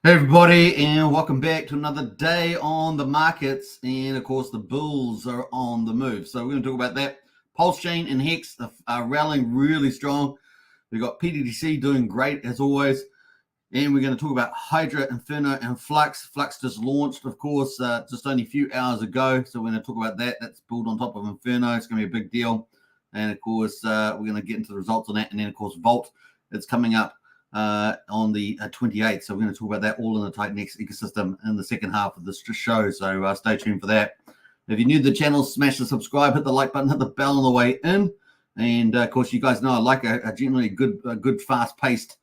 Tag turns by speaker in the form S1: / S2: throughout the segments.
S1: Hey everybody, and welcome back to another day on the markets. And of course the bulls are on the move, so we're going to talk about that. Pulsechain and Hex are rallying really strong. We've got pTGC doing great as always, and we're going to talk about Hydra, Inferno, and Flux. Flux just launched, of course, just only a few hours ago, so we're going to talk about that. That's built on top of Inferno. It's going to be a big deal, and of course we're going to get into the results on that. And then of course Vault, it's coming up on the 28th, so we're going to talk about that all in the Titan-X ecosystem in the second half of this show, so stay tuned for that. If you're new to the channel, smash the subscribe, hit the like button, hit the bell on the way in, and of course you guys know I like a generally good fast-paced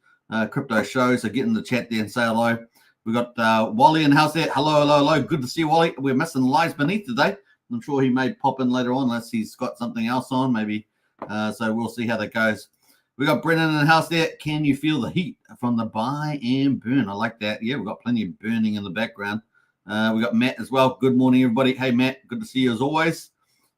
S1: crypto show, so get in the chat there and say hello. We got Wally in the house there. Hello, good to see you, Wally. We're missing Lies Beneath today. I'm sure he may pop in later on unless he's got something else on maybe, so we'll see how that goes. We got Brennan in the house there. Can you feel the heat from the buy and burn? I like that. Yeah, we've got plenty of burning in the background. We got Matt as well. Good morning, everybody. Hey, Matt, good to see you as always.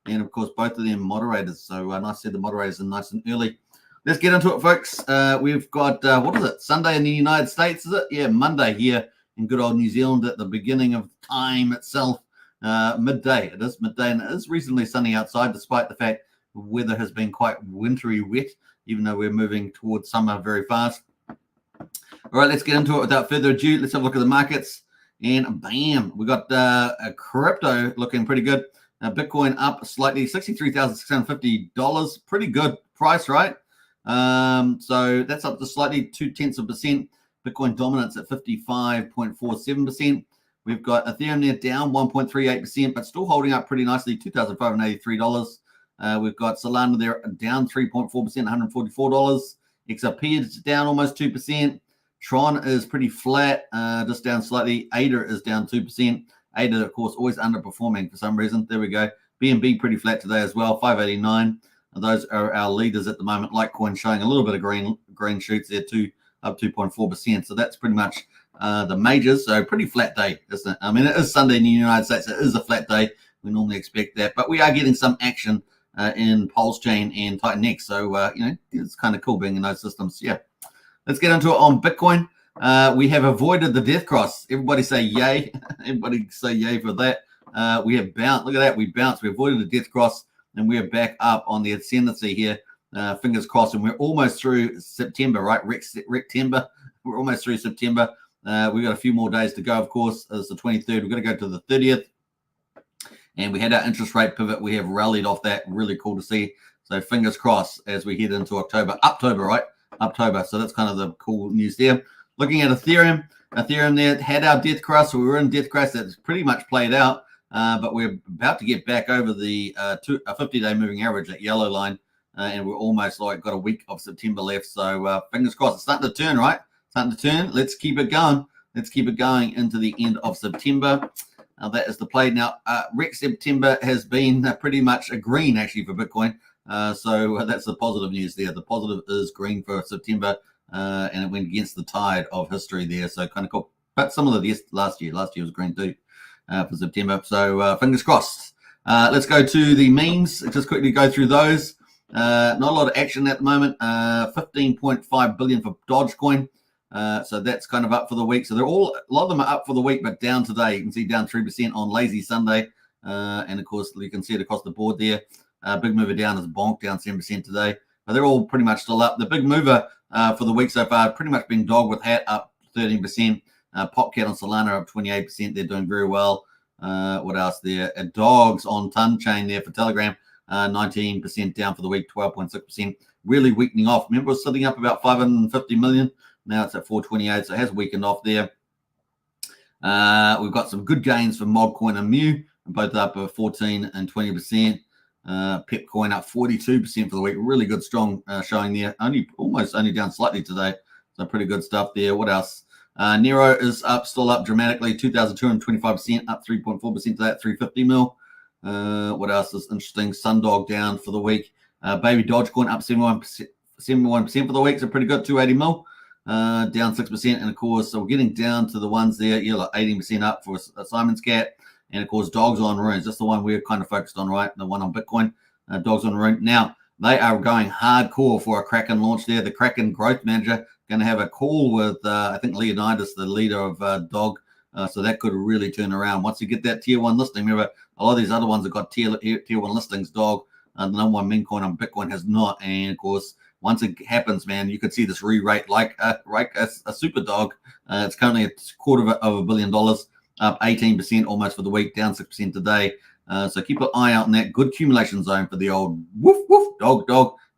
S1: And, of course, both of them moderators. So nice to see the moderators in nice and early. Let's get into it, folks. We've got, what is it, Sunday in the United States, is it? Yeah, Monday here in good old New Zealand at the beginning of time itself. Midday. It is midday, and it is reasonably sunny outside, despite the fact the weather has been quite wintry wet, even though we're moving towards summer very fast. All right, let's get into it without further ado. Let's have a look at the markets. And bam, we got a crypto looking pretty good. Bitcoin up slightly, $63,650. Pretty good price, right? So that's up to slightly 0.2%. Bitcoin dominance at 55.47%. We've got Ethereum there down 1.38%, but still holding up pretty nicely, $2,583. We've got Solana there down 3.4%, $144. XRP is down almost 2%. Tron is pretty flat, just down slightly. ADA is down 2%. ADA, of course, always underperforming for some reason. There we go. BNB pretty flat today as well, 589. And those are our leaders at the moment. Litecoin showing a little bit of green shoots there too, up 2.4%. So that's pretty much the majors. So pretty flat day, isn't it? I mean, it is Sunday in the United States. It is a flat day. We normally expect that. But we are getting some action in Pulsechain and Titan-X. So, it's kind of cool being in those systems. Yeah. Let's get into it on Bitcoin. We have avoided the death cross. Everybody say yay. Everybody say yay for that. We have bounced. Look at that. We bounced. We avoided the death cross, and we are back up on the ascendancy here. Fingers crossed. And we're almost through September, right? Rectember. We're almost through September. We've got a few more days to go, of course. It's the 23rd. We've got to go to the 30th. And we had our interest rate pivot. We have rallied off that. Really cool to see. So fingers crossed as we head into October. October, right? October. So that's kind of the cool news there. Looking at Ethereum. Ethereum there had our death cross. So we were in death cross. That's pretty much played out. But we're about to get back over the 50-day moving average, that yellow line. And we're almost got a week of September left. So fingers crossed. It's starting to turn, right? Starting to turn. Let's keep it going. Let's keep it going into the end of September. That is the play. Now, September has been pretty much a green, actually, for Bitcoin. So that's the positive news there. The positive is green for September, and it went against the tide of history there. So kind of cool. But some of the last year was green too for September. So fingers crossed. Let's go to the memes. Just quickly go through those. Not a lot of action at the moment. 15.5 billion for Dogecoin. So that's kind of up for the week. So a lot of them are up for the week, but down today. You can see down 3% on Lazy Sunday. And of course, you can see it across the board there. Big mover down is Bonk, down 7% today. But they're all pretty much still up. The big mover for the week so far pretty much been Dog with Hat up 13%. Popcat on Solana up 28%. They're doing very well. What else there? Dogs on Ton Chain there for Telegram, 19% down for the week, 12.6%. Really weakening off. Remember, it was sitting up about 550 million. Now it's at 428, so it has weakened off there. We've got some good gains for Mogcoin and Mu, both up 14 and 20%. Pipcoin up 42% for the week. Really good, strong showing there. Almost only down slightly today. So pretty good stuff there. What else? Nero is still up dramatically, 2,225%, up 3.4% to that, 350 mil. What else is interesting? Sundog down for the week. Baby Dogecoin up 71% for the week, so pretty good, 280 mil. Down 6%, and of course, so we're getting down to the ones there, like 18% up for Simon's Cat, and of course, Dogs on Runes. That's the one we're kind of focused on, right? The one on Bitcoin, Dogs on Rune. Now, they are going hardcore for a Kraken launch there. The Kraken Growth Manager going to have a call with, I think, Leonidas, the leader of DOG. So that could really turn around. Once you get that tier 1 listing, remember, a lot of these other ones have got tier 1 listings. DOG, the number 1 meme coin on Bitcoin, has not. And, of course, once it happens, man, you could see this re-rate like a super dog. It's currently a $250 million, up 18% almost for the week, down 6% today. So keep an eye out on that. Good accumulation zone for the old woof, woof, dog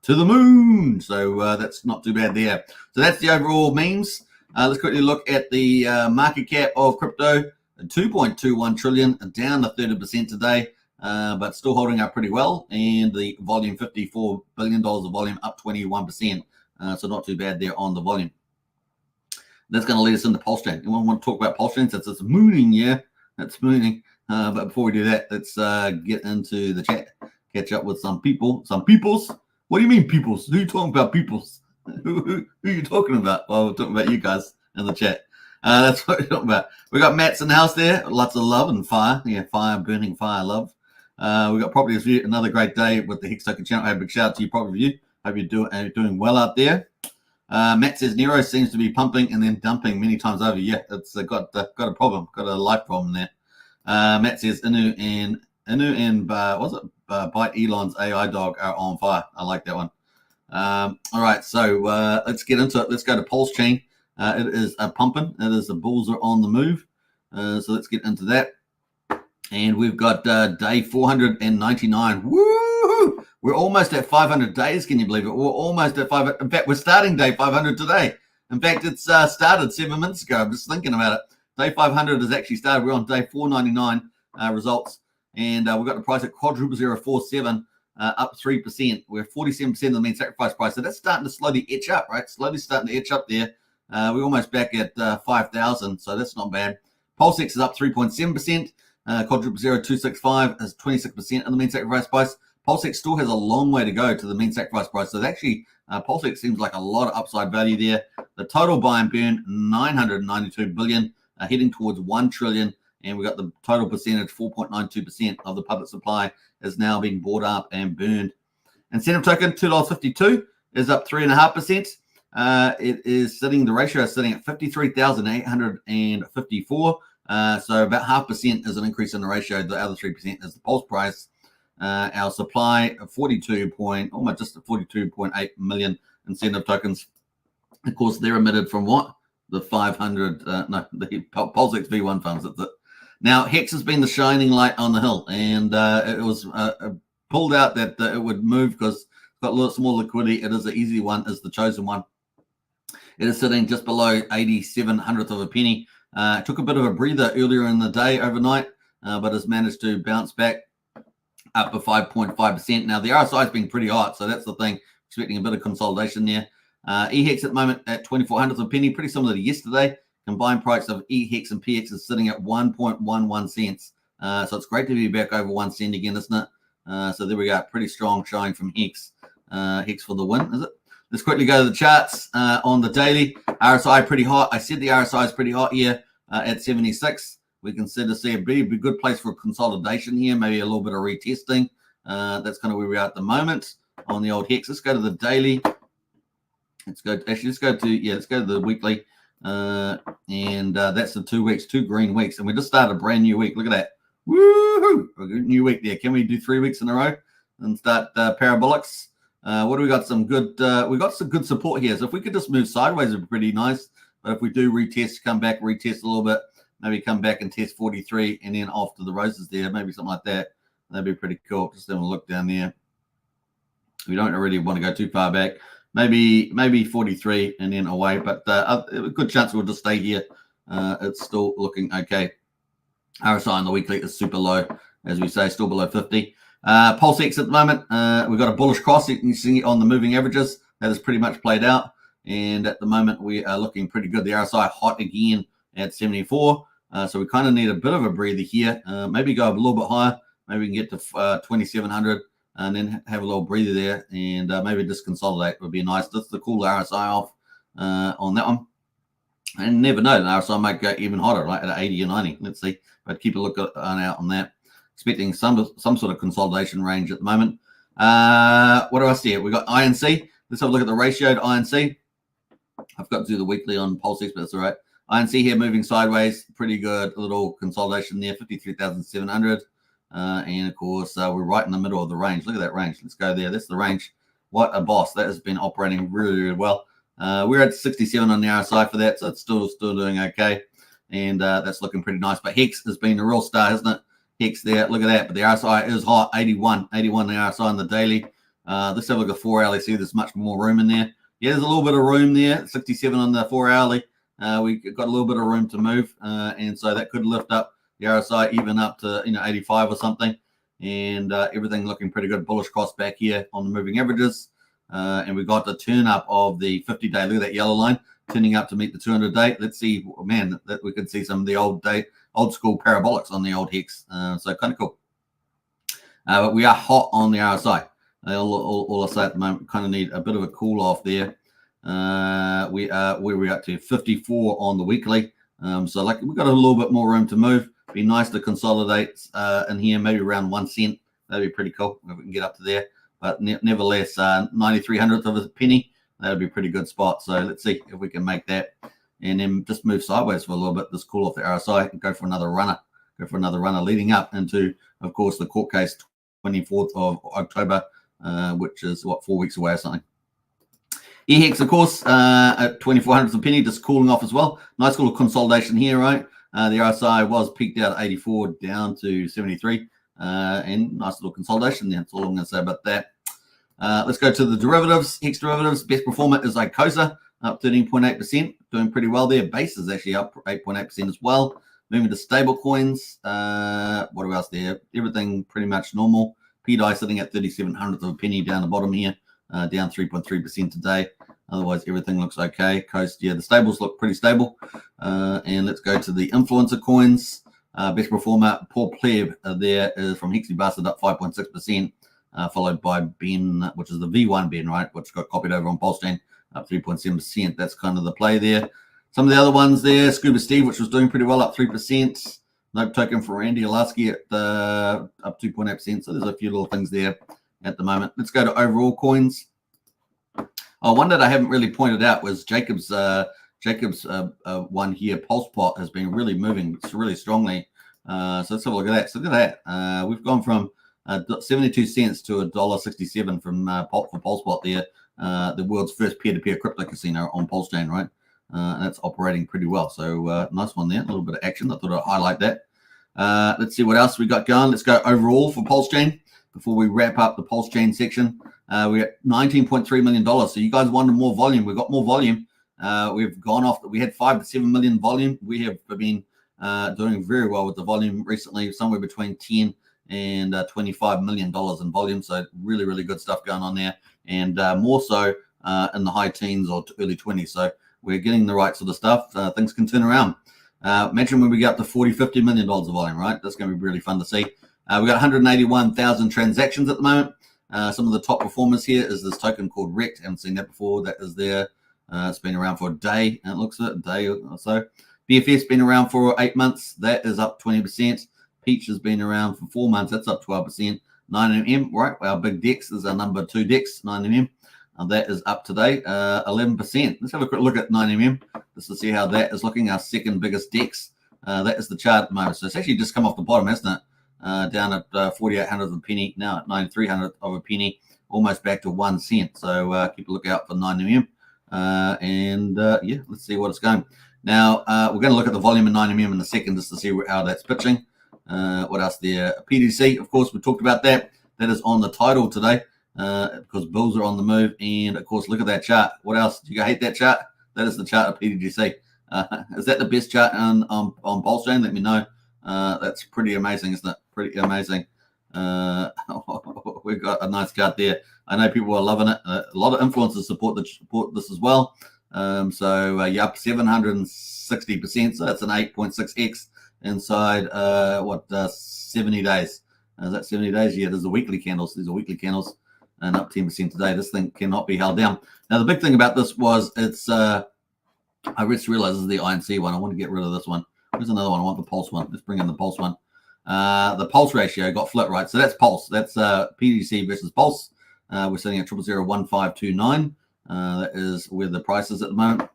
S1: to the moon. So that's not too bad there. So that's the overall memes. Let's quickly look at the market cap of crypto. 2.21 trillion, down to 30% today, but still holding up pretty well. And the volume, $54 billion of volume, up 21%. So not too bad there on the volume. That's going to lead us into Pulsechain. You want to talk about Pulsechain since it's mooning, yeah? It's mooning. But before we do that, let's get into the chat. Catch up with some people. Some peoples? What do you mean peoples? Who are you talking about peoples? Who are you talking about? Well, we're talking about you guys in the chat. That's what we're talking about. We got Matt's in the house there. Lots of love and fire. Yeah, fire, burning fire, love. We got Property Review. Another great day with the Hex Token channel. Hey, big shout out to you, Property Review. Hope you're doing well out there. Matt says Nero seems to be pumping and then dumping many times over. Yeah, it's got a problem, got a life problem there. Matt says Inu and Bite Elon's AI dog are on fire. I like that one. All right, so let's get into it. Let's go to Pulsechain. It is pumping. It is the bulls are on the move. So let's get into that. And we've got day 499. Woo! We're almost at 500 days. Can you believe it? We're almost at 500. In fact, we're starting day 500 today. In fact, it's started 7 minutes ago. I'm just thinking about it. Day 500 has actually started. We're on day 499 results. And we've got the price at $0.0047, up 3%. We're 47% of the mean sacrifice price. So that's starting to slowly etch up, right? Slowly starting to etch up there. We're almost back at 5,000. So that's not bad. Pulsex is up 3.7%. $0.0265 is 26% of the mean sacrifice price. Pulsex still has a long way to go to the mean sacrifice price. So actually, Pulsex seems like a lot of upside value there. The total buy and burn, 992 billion, heading towards 1 trillion. And we got the total percentage, 4.92% of the public supply is now being bought up and burned. Incentive token, $2.52, is up 3.5%. It is sitting, the ratio is sitting at 53,854. So about 0.5% is an increase in the ratio. The other 3% is the pulse price. Our supply of almost just 42.8 million incentive tokens. Of course, they're emitted from what? The 500, the Pulsex V1 funds. That's it. Now, Hex has been the shining light on the hill, and it was pulled out that it would move because it's got a little small liquidity. It is an easy one, is the chosen one. It is sitting just below 87/100th of a penny. It took a bit of a breather earlier in the day, overnight, but has managed to bounce back up to 5.5%. Now, the RSI has been pretty hot, so that's the thing. Expecting a bit of consolidation there. EHEX at the moment at 24/100th of a penny, pretty similar to yesterday. Combined price of EHEX and PX is sitting at 1.11 cents. So it's great to be back over 1 cent again, isn't it? So there we go. Pretty strong showing from Hex. Hex for the win, is it? Let's quickly go to the charts on the daily. RSI pretty hot. I said the RSI is pretty hot here at 76. We can see a good place for consolidation here, maybe a little bit of retesting. That's kind of where we are at the moment on the old Hex. Let's go to the daily. Let's go to the weekly. And that's the 2 weeks, 2 green weeks. And we just started a brand new week. Look at that. Woohoo! A new week there. Can we do 3 weeks in a row and start parabolics? What do we got? We got some good support here. So if we could just move sideways, it'd be pretty nice. But if we do retest, come back, retest a little bit, maybe come back and test 43 and then off to the roses there, maybe something like that. That'd be pretty cool. Just having a look down there. We don't really want to go too far back. Maybe 43 and then away, but a good chance we'll just stay here. It's still looking okay. RSI on the weekly is super low, as we say, still below 50. Pulsex at the moment, we've got a bullish cross. You can see on the moving averages that is pretty much played out. And at the moment, we are looking pretty good. The RSI hot again at 74. So we kind of need a bit of a breather here. Maybe go a little bit higher. Maybe we can get to 2,700 and then have a little breather there and maybe just consolidate would be nice. Just to cool the RSI off on that one. And never know, the RSI might go even hotter, right, at 80 or 90. Let's see. But keep a look out on that. Expecting some sort of consolidation range at the moment. What do I see here? We've got INC. Let's have a look at the ratio to INC. I've got to do the weekly on Pulsechain, but that's all right. INC here moving sideways, pretty good. A little consolidation there, 53,700. And of course, we're right in the middle of the range. Look at that range. Let's go there. That's the range. What a boss. That has been operating really, really well. We're at 67 on the RSI for that, so it's still doing okay. And that's looking pretty nice. But Hex has been a real star, hasn't it? Hex there. Look at that. But the RSI is hot, 81 the RSI on the daily. Let's have a look at 4 hourly. See, there's much more room in there. Yeah, there's a little bit of room there. 67 on the 4 hourly. We got a little bit of room to move, and so that could lift up the RSI even up to 85 or something. And everything looking pretty good. Bullish cross back here on the moving averages, and we got the turn up of the 50-day. Look at that yellow line turning up to meet the 200-day. Let's see, man, that we could see some of the old school parabolics on the old Hex. So kind of cool. But we are hot on the RSI. All I say at the moment, kind of need a bit of a cool off there. We are where we're up to 54 on the weekly. So like we've got a little bit more room to move. Be nice to consolidate in here, maybe around 1 cent. That'd be pretty cool if we can get up to there. But nevertheless, 93 hundredths of a penny, that would be a pretty good spot. So let's see if we can make that, and then just move sideways for a little bit. Just cool off the RSI and go for another runner. Go for another runner leading up into, of course, the court case 24th of October, which is what, 4 weeks away or something. EHEX, of course, at 24 hundredths of a penny, just cooling off as well. Nice little consolidation here, right? The RSI was peaked out at 84 down to 73, and nice little consolidation there. That's all I'm going to say about that. Let's go to the derivatives. Hex derivatives, best performer is ICOSA, up 13.8%, doing pretty well there. Base is actually up 8.8% as well. Moving to stable coins, what else there? Everything pretty much normal. PDI sitting at 37 hundredths of a penny down the bottom here, down 3.3% today. Otherwise, everything looks okay. Coast, yeah, the stables look pretty stable. And let's go to the influencer coins. Best performer, Poor Pleb, there is from Hexy Bastard, up 5.6%, followed by Ben, which is the V1 Ben, right, which got copied over on Pulsechain, up 3.7%. That's kind of the play there. Some of the other ones there, Scuba Steve, which was doing pretty well, up 3%. Nope token for Andy Alasky at up 2.8%. So there's a few little things there at the moment. Let's go to overall coins. Oh, one that I haven't really pointed out was Jacob's one here, Pulsepot, has been really moving really strongly. So let's have a look at that. So look at that. We've gone from 72 cents to $1.67 from for Pulsepot there. The world's first peer-to-peer crypto casino on Pulsechain, right? And that's operating pretty well. So nice one there. A little bit of action. I thought I'd highlight that. Let's see what else we got going. Let's go overall for Pulsechain before we wrap up the Pulsechain section. We're at $19.3 million. So you guys wanted more volume. We've got more volume. We've gone off. We had 5 to 7 million volume. We have been doing very well with the volume recently, somewhere between 10 and $25 million in volume. So really, really good stuff going on there. And more so in the high teens or early 20s. So we're getting the right sort of stuff. Things can turn around. Imagine when we get up to $40, $50 million of volume, right? That's going to be really fun to see. We've got 181,000 transactions at the moment. Some of the top performers here is this token called Rect. Haven't seen that before. That is there. It's been around for a day, and it looks like a day or so. BFS been around for 8 months. That is up 20%. Peach has been around for 4 months. That's up 12%. 9mm, right? Our big DEX is our number 2 DEX, 9mm. That is up today, 11%. Let's have a quick look at 9mm just to see how that is looking. Our second biggest DEX. That is the chart at the moment. So it's actually just come off the bottom, hasn't it? Down at 4,800 of a penny, now at 9,300 of a penny, almost back to 1 cent. So keep a look out for 9mm. Yeah, let's see what it's going. Now, we're going to look at the volume in 9mm in a second just to see how that's pitching. What else there? PDC, of course, we talked about that. That is on the title today because bulls are on the move. And, of course, look at that chart. What else? Do you hate that chart? That is the chart of PTGC. Is that the best chart on Pulsechain? Let me know. That's pretty amazing, isn't it? Pretty amazing. We've got a nice chart there. I know people are loving it. A lot of influencers support this as well. So you're up 760%. So that's an 8.6x inside 70 days. Is that 70 days? Yeah, there's the weekly candles. These are weekly candles, and up 10% today. This thing cannot be held down. Now the big thing about this was it's. I just realized this is the INC one. I want to get rid of this one. There's another one. I want the pulse one. Let's bring in the pulse one. The pulse ratio got flipped, right? So that's pulse. That's PDC versus pulse. We're sitting at 0.001529. That is where the price is at the moment.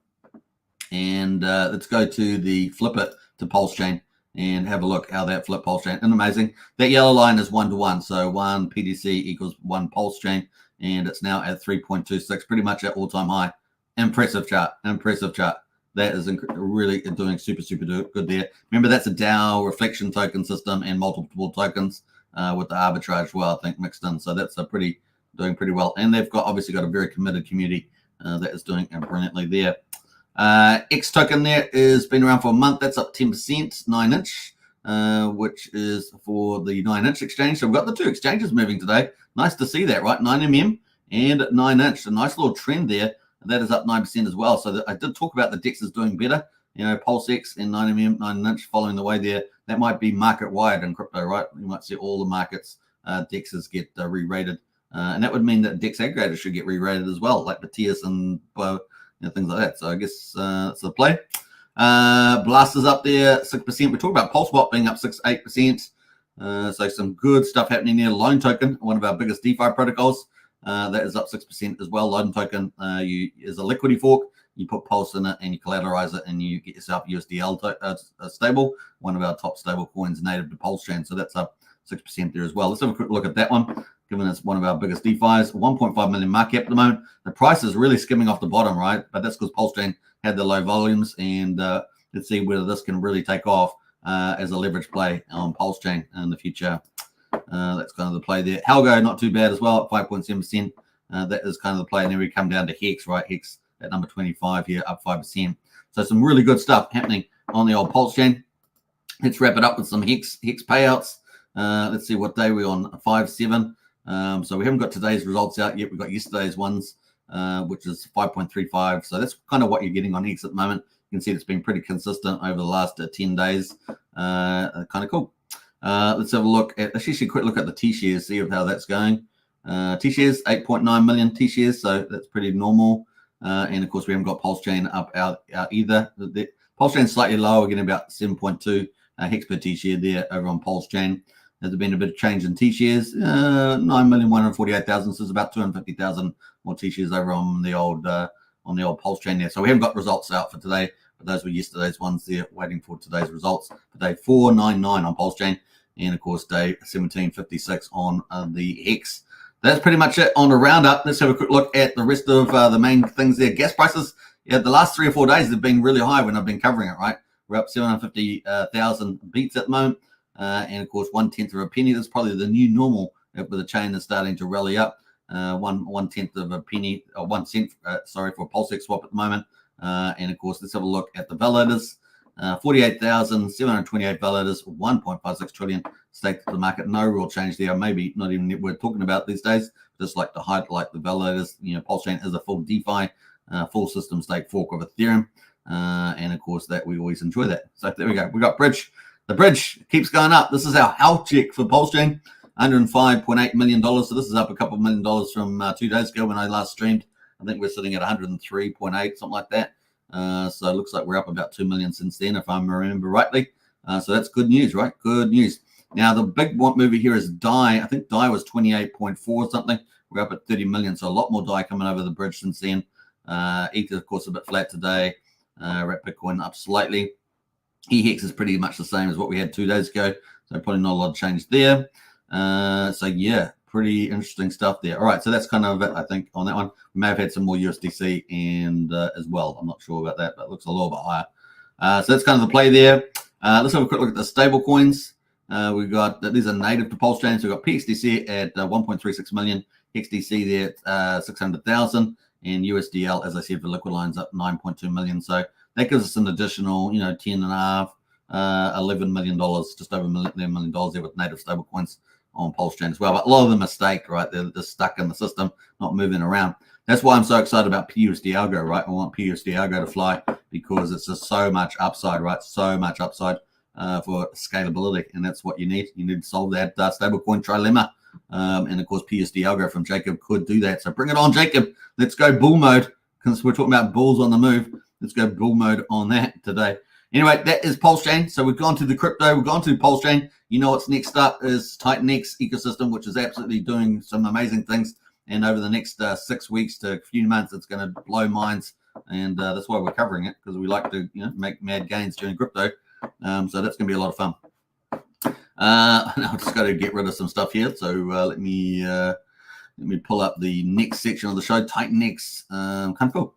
S1: And let's go to the flip it to Pulsechain and have a look how that flip Pulsechain. And amazing. That yellow line is 1-to-1. So 1 pTGC equals 1 Pulsechain. And it's now at 3.26, pretty much at all-time high. Impressive chart. Impressive chart. That is really doing super good there. Remember, that's a DAO reflection token system and multiple tokens with the arbitrage, well, I think, mixed in. So that's doing pretty well. And they've obviously got a very committed community that is doing brilliantly there. Hex token there has been around for a month. That's up 10%, 9-inch, which is for the 9-inch exchange. So we've got the two exchanges moving today. Nice to see that, right? 9mm and 9-inch. A nice little trend there. That is up 9% as well. So I did talk about the DEX is doing better. You know, PulseX and 9mm, 9-inch following the way there. That might be market wide in crypto, right? You might see all the markets DEXs get re-rated. And that would mean that DEX aggregators should get re-rated as well, like Matthias and things like that. So I guess that's the play. Blasters up there, 6%. We talked about PulseBot being up 8%. So some good stuff happening there. Loan Token, one of our biggest DeFi protocols, that is up 6% as well. Loan Token is a liquidity fork. You put Pulse in it and you collateralize it and you get yourself USD stable, one of our top stable coins native to Pulsechain. So that's up 6% there as well. Let's have a quick look at that one, given it's one of our biggest DeFis. 1.5 million market cap at the moment. The price is really skimming off the bottom, right? But that's because Pulsechain had the low volumes, and let's see whether this can really take off as a leverage play on Pulsechain in the future. That's kind of the play there. Algo, not too bad as well, at 5.7%. That is kind of the play. And then we come down to Hex, right? Hex at number 25 here, up 5%. So some really good stuff happening on the old Pulsechain. Let's wrap it up with some Hex payouts. Let's see what day we're on, 5/7. So we haven't got today's results out yet. We've got yesterday's ones, which is 5.35. So that's kind of what you're getting on Hex at the moment. You can see it's been pretty consistent over the last 10 days. Kind of cool. Let's have a look at, let's actually quick look at the T-shares, see how that's going. T-shares, 8.9 million T-shares, so that's pretty normal. And of course, we haven't got Pulsechain out either. The Pulsechain is slightly lower, getting about 7.2 Hex per T-share there over on Pulsechain. There's been a bit of change in T-shares, 9,148,000. So there's about 250,000 more T-shares over on the old Pulsechain there. So we haven't got results out for today, but those were yesterday's ones there, waiting for today's results. For day 499 on Pulsechain, and of course day 1756 on the Hex. That's pretty much it on a roundup. Let's have a quick look at the rest of the main things there. Gas prices, yeah, the last 3 or 4 days have been really high when I've been covering it, right? We're up 750,000 beats at the moment. And of course, 1/10 of a penny. That's probably the new normal with the chain that's starting to rally up. 1/10 of a penny, or 1 cent, sorry, for a PulseX swap at the moment. And of course, let's have a look at the validators. 48,728 validators, 1.56 trillion staked to the market. No real change there. Maybe not even we're talking about these days. Just like to highlight the validators. You know, Pulsechain is a full DeFi, full system stake fork of Ethereum. And of course, that we always enjoy that. So there we go. We got Bridge. The Bridge keeps going up. This is our health check for Pulsechain, $105.8 million. So this is up a couple of $1 million from 2 days ago when I last streamed. I think we're sitting at 103.8, something like that. So it looks like we're up about 2 million since then, if I remember rightly. So that's good news, right? Good news. Now, the big mover here is DAI. I think DAI was 28.4 something. We're up at 30 million. So a lot more DAI coming over the bridge since then. Ether, of course, a bit flat today. Rat Bitcoin up slightly. EHEX is pretty much the same as what we had 2 days ago. So probably not a lot of change there. So yeah, pretty interesting stuff there. All right, so that's kind of it, I think, on that one. We may have had some more USDC and as well. I'm not sure about that, but it looks a little bit higher. So that's kind of the play there. Let's have a quick look at the stable coins. We've got, these are native to Pulsechain. So we've got PXDC at 1.36 million, XDC there at 600,000, and USDL, as I said, for liquid lines up 9.2 million. So that gives us an additional, $10.5, $11 million, just over $11 million there with native stable coins on Pulsechain as well. But a lot of them are staked, right? They're just stuck in the system, not moving around. That's why I'm so excited about PUSD ALGO, right? I want PUSD ALGO to fly because it's just so much upside, right? So much upside for scalability, and that's what you need. You need to solve that stablecoin trilemma. And of course, PUSD ALGO from Jacob could do that. So bring it on, Jacob. Let's go bull mode, because we're talking about bulls on the move. Let's go bull mode on that today. Anyway, that is Pulsechain. So we've gone to the crypto, we've gone to Pulsechain. You know what's next up is Titan X ecosystem, which is absolutely doing some amazing things. And over the next 6 weeks to a few months, it's going to blow minds and that's why we're covering it, because we like to make mad gains during crypto. So that's going to be a lot of fun. I've just got to get rid of some stuff here. So let me pull up the next section of the show. Titan-X, kind of cool.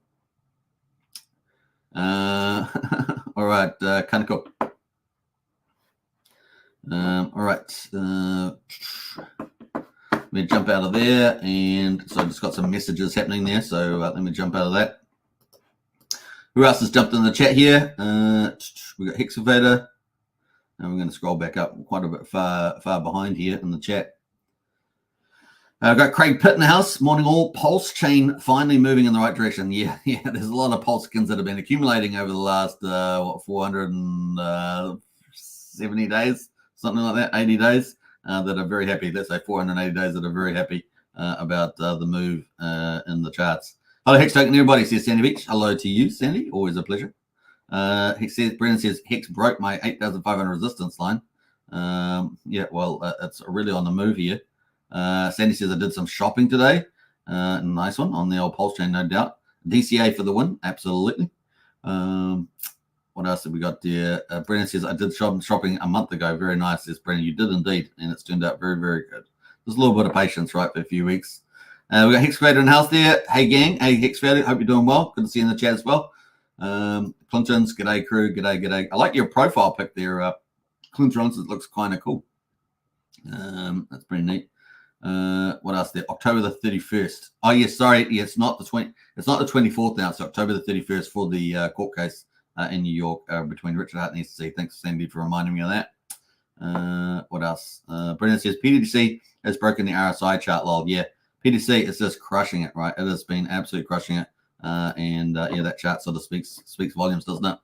S1: All right, kind of cool. All right, let me jump out of there, and so I just got some messages happening there. So let me jump out of that. Who else has jumped in the chat here? We got Hexavator, and we're going to scroll back up quite a bit far behind here in the chat. I've got Craig Pitt in the house. Morning all. Pulsechain finally moving in the right direction. Yeah. There's a lot of Pulsechins that have been accumulating over the last 470 days, something like that, 80 days, that are very happy. Let's say 480 days that are very happy about the move in the charts. Hello, Hex Token, everybody. Says Sandy Beach. Hello to you, Sandy. Always a pleasure. Brendan says Hex broke my 8,500 resistance line. Well, it's really on the move here. Sandy says I did some shopping today. Nice one on the old Pulsechain, no doubt. DCA for the win, absolutely. What else have we got there? Brendan says I did shopping a month ago. Very nice, says Brendan. You did indeed, and it's turned out very, very good. Just a little bit of patience, right, for a few weeks. We got Hexavator in the house there. Hey, gang. Hey, Hexavator. Hope you're doing well. Good to see you in the chat as well. Clintons, g'day, crew. G'day. I like your profile pic there, Clintons. It looks kind of cool. That's pretty neat. What else there? October the 31st. Oh, yes, sorry. Yeah, it's not the 24th now. It's October the 31st for the court case in New York between Richard Hart and SEC. Thanks, Sandy, for reminding me of that. What else? Brendan says PTGC has broken the RSI chart, lol. Yeah, PTGC is just crushing it, right? It has been absolutely crushing it. That chart sort of speaks volumes, doesn't it?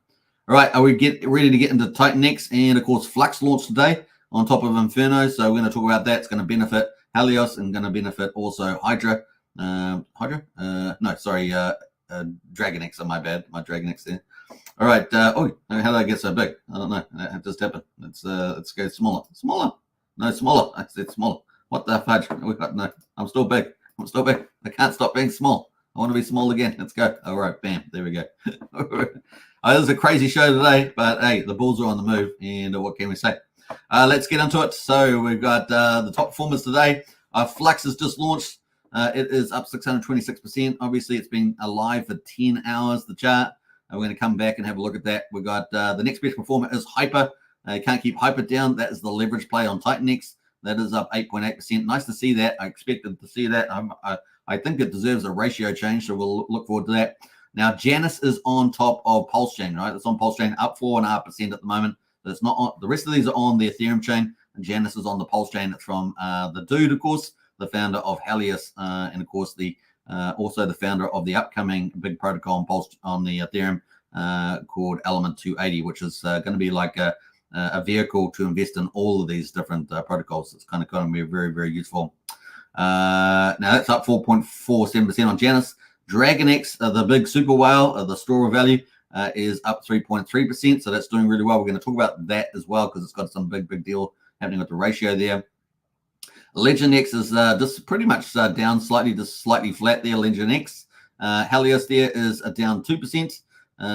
S1: All right, are we ready to get into Titan-X? And, of course, Flux launched today on top of Inferno. So we're going to talk about that. It's going to benefit Helios and going to benefit also Hydra. Dragon X, my bad. My Dragon X there. All right. How did I get so big? I don't know. That just happened. Let's go smaller. No, smaller. I said smaller. What the fudge? I'm still big. I can't stop being small. I want to be small again. Let's go. All right. Bam. There we go. It was a crazy show today, but hey, the Bulls are on the move, and what can we say? Let's get into it. So we've got the top performers today. Flux has just launched. It is up 626%. Obviously, it's been alive for 10 hours, the chart. We're going to come back and have a look at that. We've got the next best performer is Hyper. Can't keep Hyper down. That is the leverage play on Titan-X. That is up 8.8%. Nice to see that. I expected to see that. I think it deserves a ratio change, so we'll look forward to that. Now, Janus is on top of Pulsechain, right? It's on Pulsechain, up 4.5% at the moment. It's not on, the rest of these are on the Ethereum chain, and Janus is on the Pulsechain. It's from the dude, of course, the founder of Helios, and of course also the founder of the upcoming big protocol on the Ethereum called Element 280, which is going to be like a vehicle to invest in all of these different protocols. It's kind of going to be very, very useful. Now that's up 4.47% on Janus. Dragon X, the big super whale, the store of value, is up 3.3%. So that's doing really well. We're going to talk about that as well because it's got some big deal happening with the ratio there. Legend X is just pretty much down slightly, just slightly flat there. Legend X. Helios there is down 2%.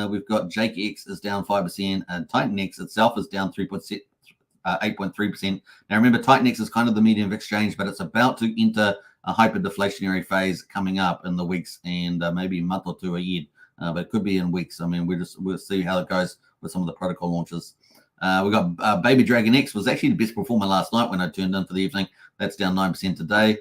S1: We've got Jake X is down 5%, and Titan X itself is down 8.3%. Now remember, Titan X is kind of the medium of exchange, but it's about to enter a hyper-deflationary phase coming up in the weeks and maybe a month or two ahead. But it could be in weeks. I mean, we'll see how it goes with some of the protocol launches. We got Baby Dragon X was actually the best performer last night when I turned in for the evening. That's down 9% today.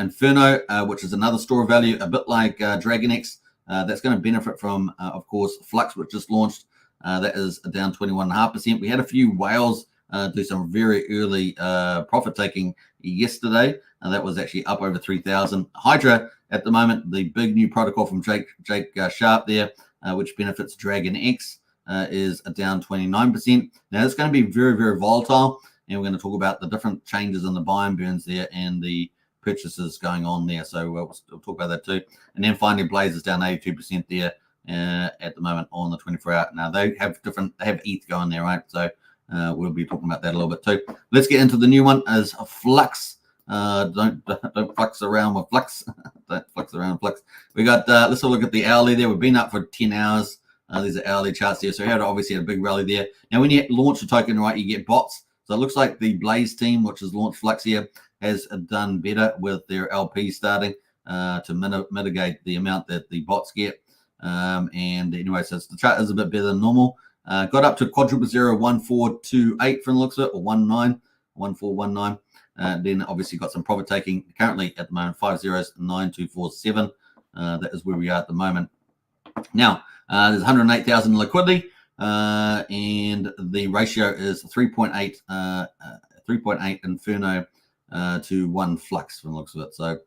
S1: Inferno, which is another store of value, a bit like Dragon X, that's going to benefit from, of course, Flux, which just launched. That is down 21.5%. We had a few whales do some very early profit taking yesterday, and that was actually up over 3,000. Hydra at the moment, the big new protocol from Jake Sharp there, which benefits Dragon X, is down 29%. Now it's going to be very, very volatile, and we're going to talk about the different changes in the buy and burns there and the purchases going on there. So we'll talk about that too. And then finally, Blaze is down 82% there at the moment on the 24-hour. Now they have ETH going there, right? So we'll be talking about that a little bit too. Let's get into the new one as Flux. Don't flux around with Flux. Don't flux around with Flux. We got, let's have a look at the hourly there. We've been up for 10 hours. These are hourly charts here. So we had obviously a big rally there. Now, when you launch a token, right, you get bots. So it looks like the Blaze team, which has launched Flux here, has done better with their LP starting to mitigate the amount that the bots get. And anyway, so the chart is a bit better than normal. Got up to quadruple 01428 from the looks of it, or 1419. Then obviously got some profit taking. Currently at the moment 509247. That is where we are at the moment. Now there's 108,000 liquidity, and the ratio is 3.8 Inferno to 1 Flux from the looks of it. So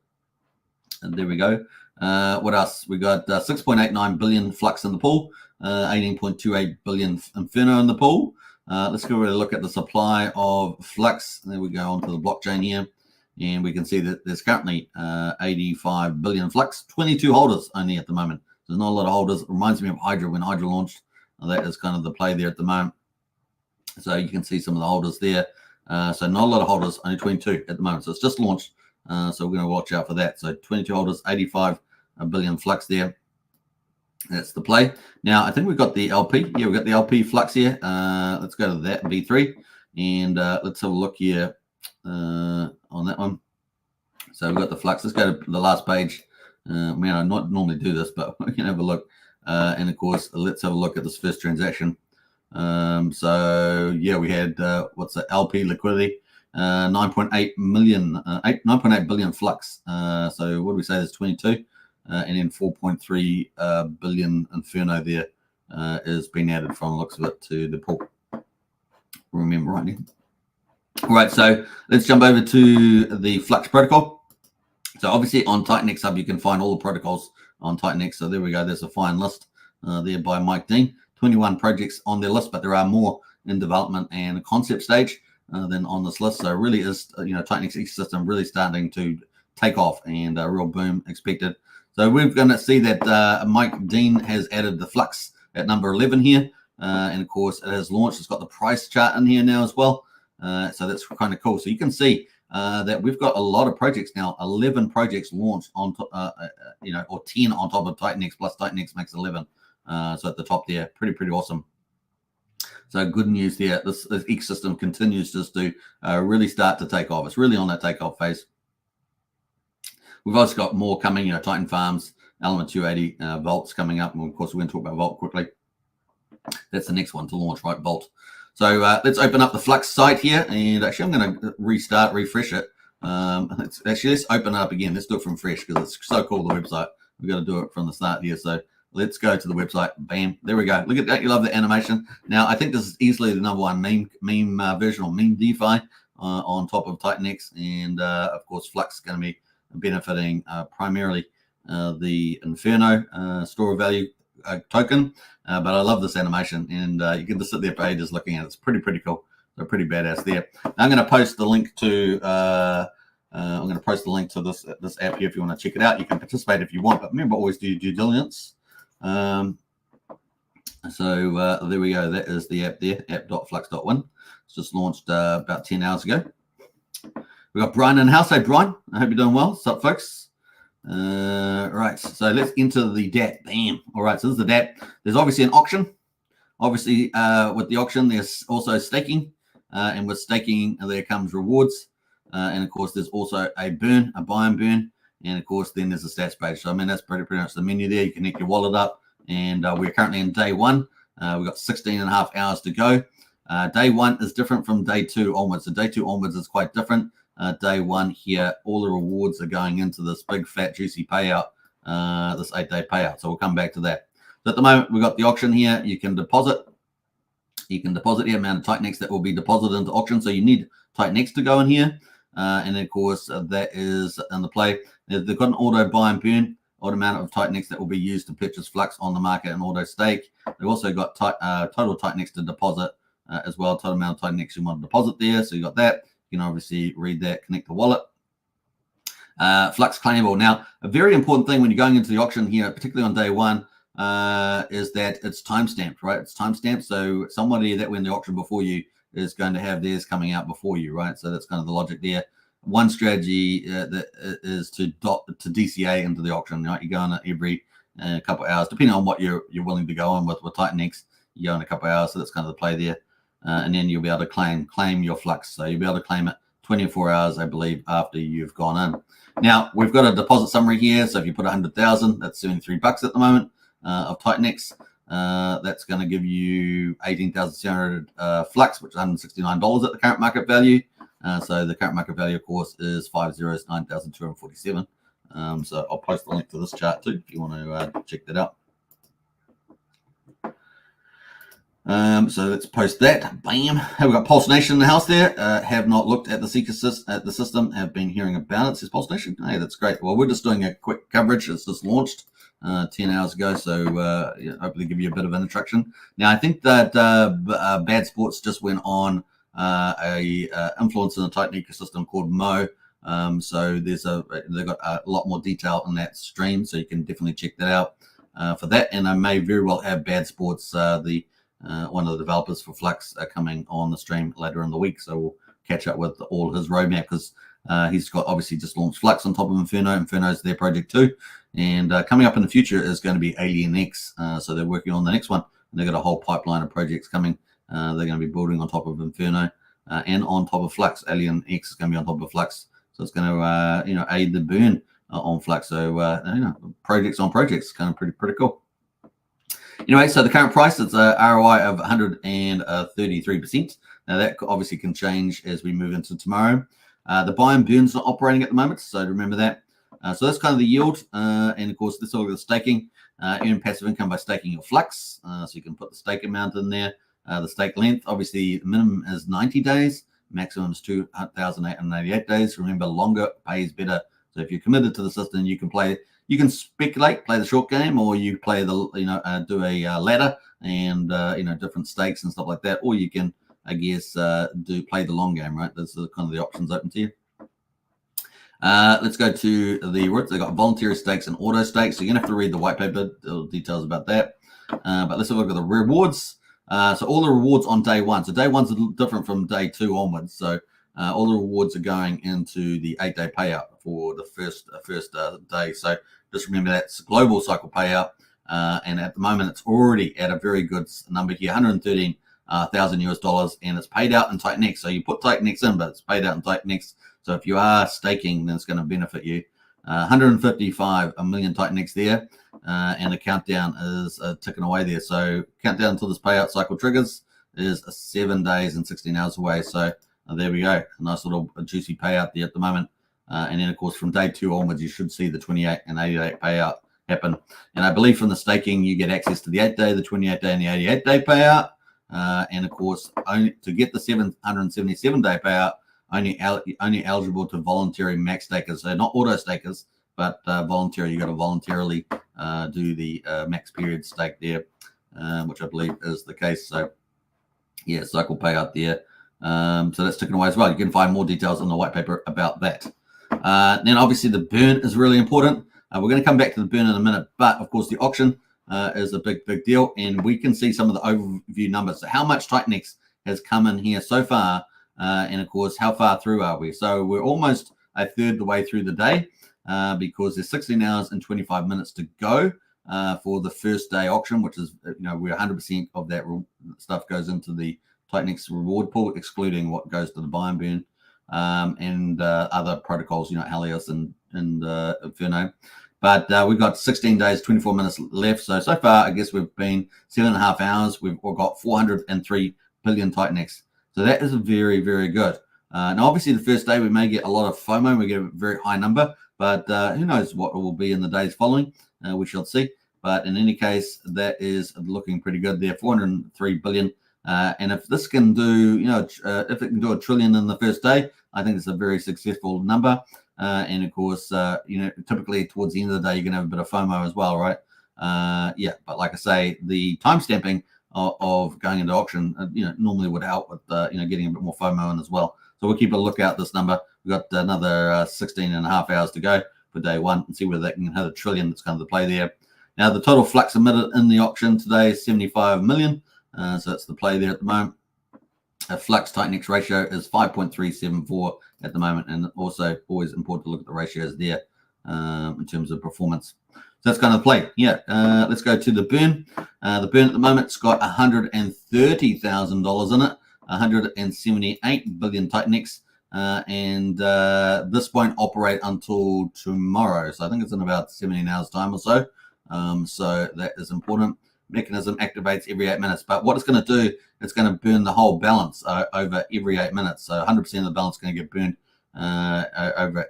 S1: there we go. What else? We got 6.89 billion Flux in the pool, 18.28 billion Inferno in the pool. Let's go over and look at the supply of Flux. There we go onto the blockchain here, and we can see that there's currently 85 billion Flux, 22 holders only at the moment. There's not a lot of holders. It reminds me of Hydra when Hydra launched. That is kind of the play there at the moment. So you can see some of the holders there. So not a lot of holders, only 22 at the moment. So it's just launched. So we're going to watch out for that. So 22 holders, 85 billion Flux there. That's the play. Now, I think we've got the LP. Yeah, we've got the LP Flux here. Let's go to that, V3. And let's have a look here on that one. So we've got the Flux. Let's go to the last page. Man, I not normally do this, but we can have a look. And, of course, let's have a look at this first transaction. So, yeah, we had, what's the LP liquidity? 9.8 billion Flux. So what do we say? There's 22. And then 4.3 billion Inferno there is being added from the looks of it to the pool. Remember right now. All right, so let's jump over to the Flux protocol. So obviously on TitanX Hub, you can find all the protocols on TitanX. So there we go. There's a fine list there by Mike Dean. 21 projects on their list, but there are more in development and concept stage than on this list. So it really is, TitanX ecosystem really starting to take off, and a real boom expected. So we're going to see that Mike Dean has added the Flux at number 11 here. And, of course, it has launched. It's got the price chart in here now as well. So that's kind of cool. So you can see that we've got a lot of projects now, 11 projects launched on, or 10 on top of TitanX, plus TitanX makes 11. So at the top there, pretty awesome. So good news there. This ecosystem continues just to really start to take off. It's really on that takeoff phase. We've also got more coming, Titan Farms, Element 280, Vault's coming up. And of course, we're going to talk about Vault quickly. That's the next one to launch, right? Vault. So let's open up the Flux site here. And actually, I'm going to refresh it. Let's open it up again. Let's do it from fresh because it's so cool, the website. We've got to do it from the start here. So let's go to the website. Bam. There we go. Look at that. You love the animation. Now, I think this is easily the number one meme version or meme DeFi on top of TitanX. And, of course, Flux is going to be benefiting primarily the Inferno store of value token. But I love this animation. And you can just sit there for ages looking at it. It's pretty cool. They're pretty badass there. I'm going to post the link to this app here if you want to check it out. You can participate if you want, but remember, always do your due diligence. So there we go. That is the app there, app.flux.win. It's just launched about 10 hours ago. We've got Brian in the house. Hey, Brian. I hope you're doing well. What's up, folks? Right. So let's enter the DApp. Bam. All right. So this is the DApp. There's obviously an auction. Obviously, with the auction, there's also staking. And with staking, there comes rewards. And, of course, there's also a buy and burn. And, of course, then there's a stats page. So, I mean, that's pretty much the menu there. You connect your wallet up. And we're currently in day one. We've got 16 and a half hours to go. Day one is different from day two onwards. So day two onwards is quite different. Day one here, all the rewards are going into this big, fat, juicy payout, this 8-day payout. So we'll come back to that. So at the moment, we've got the auction here. You can deposit. You can deposit the amount of TitanX that will be deposited into auction. So you need TitanX to go in here. And, of course, that is in the play. They've got an auto buy and burn, odd amount of TitanX that will be used to purchase Flux on the market and auto stake. They've also got total TitanX to deposit as well, total amount of TitanX you want to deposit there. So you got that. You can obviously read that, connect the wallet. Flux claimable. Now, a very important thing when you're going into the auction here, particularly on day one, is that it's timestamped, right? It's timestamped. So somebody that went in the auction before you is going to have theirs coming out before you, right? So that's kind of the logic there. one strategy that is to DCA into the auction. Right? You go on every couple of hours, depending on what you're willing to go on with Titan X. You go in a couple of hours, so that's kind of the play there. And then you'll be able to claim your Flux. So you'll be able to claim it 24 hours, I believe, after you've gone in. Now, we've got a deposit summary here. So if you put 100,000, that's $73 at the moment of Titan X. That's going to give you 18,700 Flux, which is $169 at the current market value. So the current market value, of course, is 9,247. So I'll post the link to this chart too if you want to check that out. So let's post that. Bam. We've got Pulse Nation in the house there. Have not looked at the system. Have been hearing about it. Says Pulse Nation. Hey, that's great. Well, we're just doing a quick coverage. It's just launched 10 hours ago. So yeah, hopefully give you a bit of an introduction. Now, I think that Bad Sports just went on a influence in the Titan ecosystem called Mo. So they've got a lot more detail in that stream. So you can definitely check that out for that. And I may very well have Bad Sports, one of the developers for Flux, coming on the stream later in the week. So we'll catch up with all his roadmap because he's got obviously just launched Flux on top of Inferno. Inferno's their project too. And coming up in the future is going to be Alien X. So they're working on the next one. And they've got a whole pipeline of projects coming. They're going to be building on top of Inferno and on top of Flux. Alien X is going to be on top of Flux. So it's going to aid the burn on Flux. So projects on projects, kind of pretty cool. Anyway, so the current price is a ROI of 133%. Now that obviously can change as we move into tomorrow. The buy and burn's not operating at the moment, so remember that. So that's kind of the yield, and of course this is all the staking. Earn passive income by staking your Flux, so you can put the stake amount in there. The stake length, obviously, the minimum is 90 days, maximum is 2,888 days. Remember, longer pays better. So if you're committed to the system, you can play. You can speculate, play the short game, or you play the do a ladder and different stakes and stuff like that, or you can, I guess, play the long game, right? Those are kind of the options open to you. Let's go to the routes. They've got voluntary stakes and auto stakes. So you're gonna have to read the white paper, details about that. But let's have a look at the rewards. So all the rewards on day one. So day one's a little different from day two onwards. So all the rewards are going into the 8-day payout for the first day. So just remember that's global cycle payout. And at the moment, it's already at a very good number here, $113,000 and it's paid out in Titan X. So you put Titan X in, but it's paid out in Titan X. So if you are staking, then it's going to benefit you. 155 million Titan X there. And the countdown is ticking away there. So countdown until this payout cycle triggers is 7 days and 16 hours away. So there we go. A nice little juicy payout there at the moment. And then, of course, from day two onwards, you should see the 28 and 88 payout happen. And I believe from the staking, you get access to the 8-day, the 28-day, and the 88-day payout. And, of course, only to get the 777-day payout, only eligible to voluntary max stakers. So not auto stakers, but voluntary. You got to voluntarily do the max period stake there, which I believe is the case. So, yeah, cycle payout there. So that's ticking away as well. You can find more details on the white paper about that. Then obviously the burn is really important. We're going to come back to the burn in a minute, but of course the auction is a big deal, and we can see some of the overview numbers. So how much Titan X has come in here so far, and of course how far through are we? So we're almost a third the way through the day, because there's 16 hours and 25 minutes to go for the first day auction, which is where 100% of that stuff goes into the Titan X reward pool, excluding what goes to the buy and burn and other protocols, Helios and Inferno. But we've got 16 days, 24 minutes left. So far, I guess we've been 7.5 hours. We've got 403 billion Titan X. So that is very, very good. Now, obviously, the first day we may get a lot of FOMO. We get a very high number, but who knows what it will be in the days following. We shall see. But in any case, that is looking pretty good there, 403 billion. And if this can do, if it can do $1 trillion in the first day, I think it's a very successful number. And of course, typically towards the end of the day, you're going to have a bit of FOMO as well, right? But like I say, the time stamping of going into auction, normally would help with, getting a bit more FOMO in as well. So we'll keep a look at this number. We've got another 16 and a half hours to go for day one and see whether that can hit $1 trillion. That's kind of the play there. Now, the total Flux emitted in the auction today is 75 million. So that's the play there at the moment. Flux Titanix ratio is 5.374 at the moment, and also always important to look at the ratios there in terms of performance. So that's kind of play. Yeah, let's go to the burn. The burn at the moment's got $130,000 in it, 178 billion Titanix, and this won't operate until tomorrow. So I think it's in about 17 hours time or so. So that is important. Mechanism activates every 8 minutes, but what it's going to do, it's going to burn the whole balance over every 8 minutes. So 100% of the balance is going to get burned over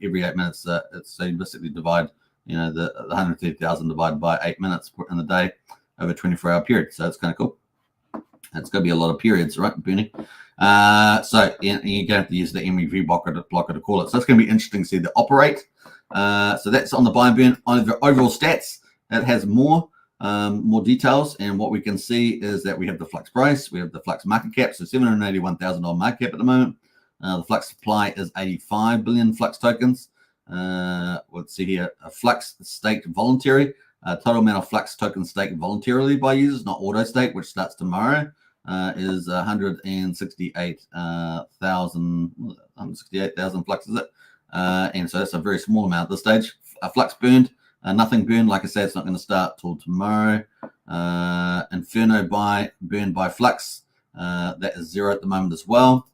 S1: every 8 minutes. So you basically divide, the 130,000 divided by 8 minutes in the day over a 24-hour period. So it's kind of cool. It's going to be a lot of periods, right? Burning. So you're going to have to use the MEV blocker to call it. So it's going to be interesting to see the operate. So that's on the buy and burn. On the overall stats, it has more details, and what we can see is that we have the Flux price, we have the Flux market cap, so $781,000 market cap at the moment. The Flux supply is 85 billion Flux tokens. Let's see here, a Flux staked voluntary. Total amount of Flux tokens staked voluntarily by users, not auto stake, which starts tomorrow, is 168,000 Flux, is it? And so that's a very small amount at this stage. Flux burned. Nothing burned, like I said, it's not going to start till tomorrow. Inferno burned by Flux, that is 0 at the moment as well.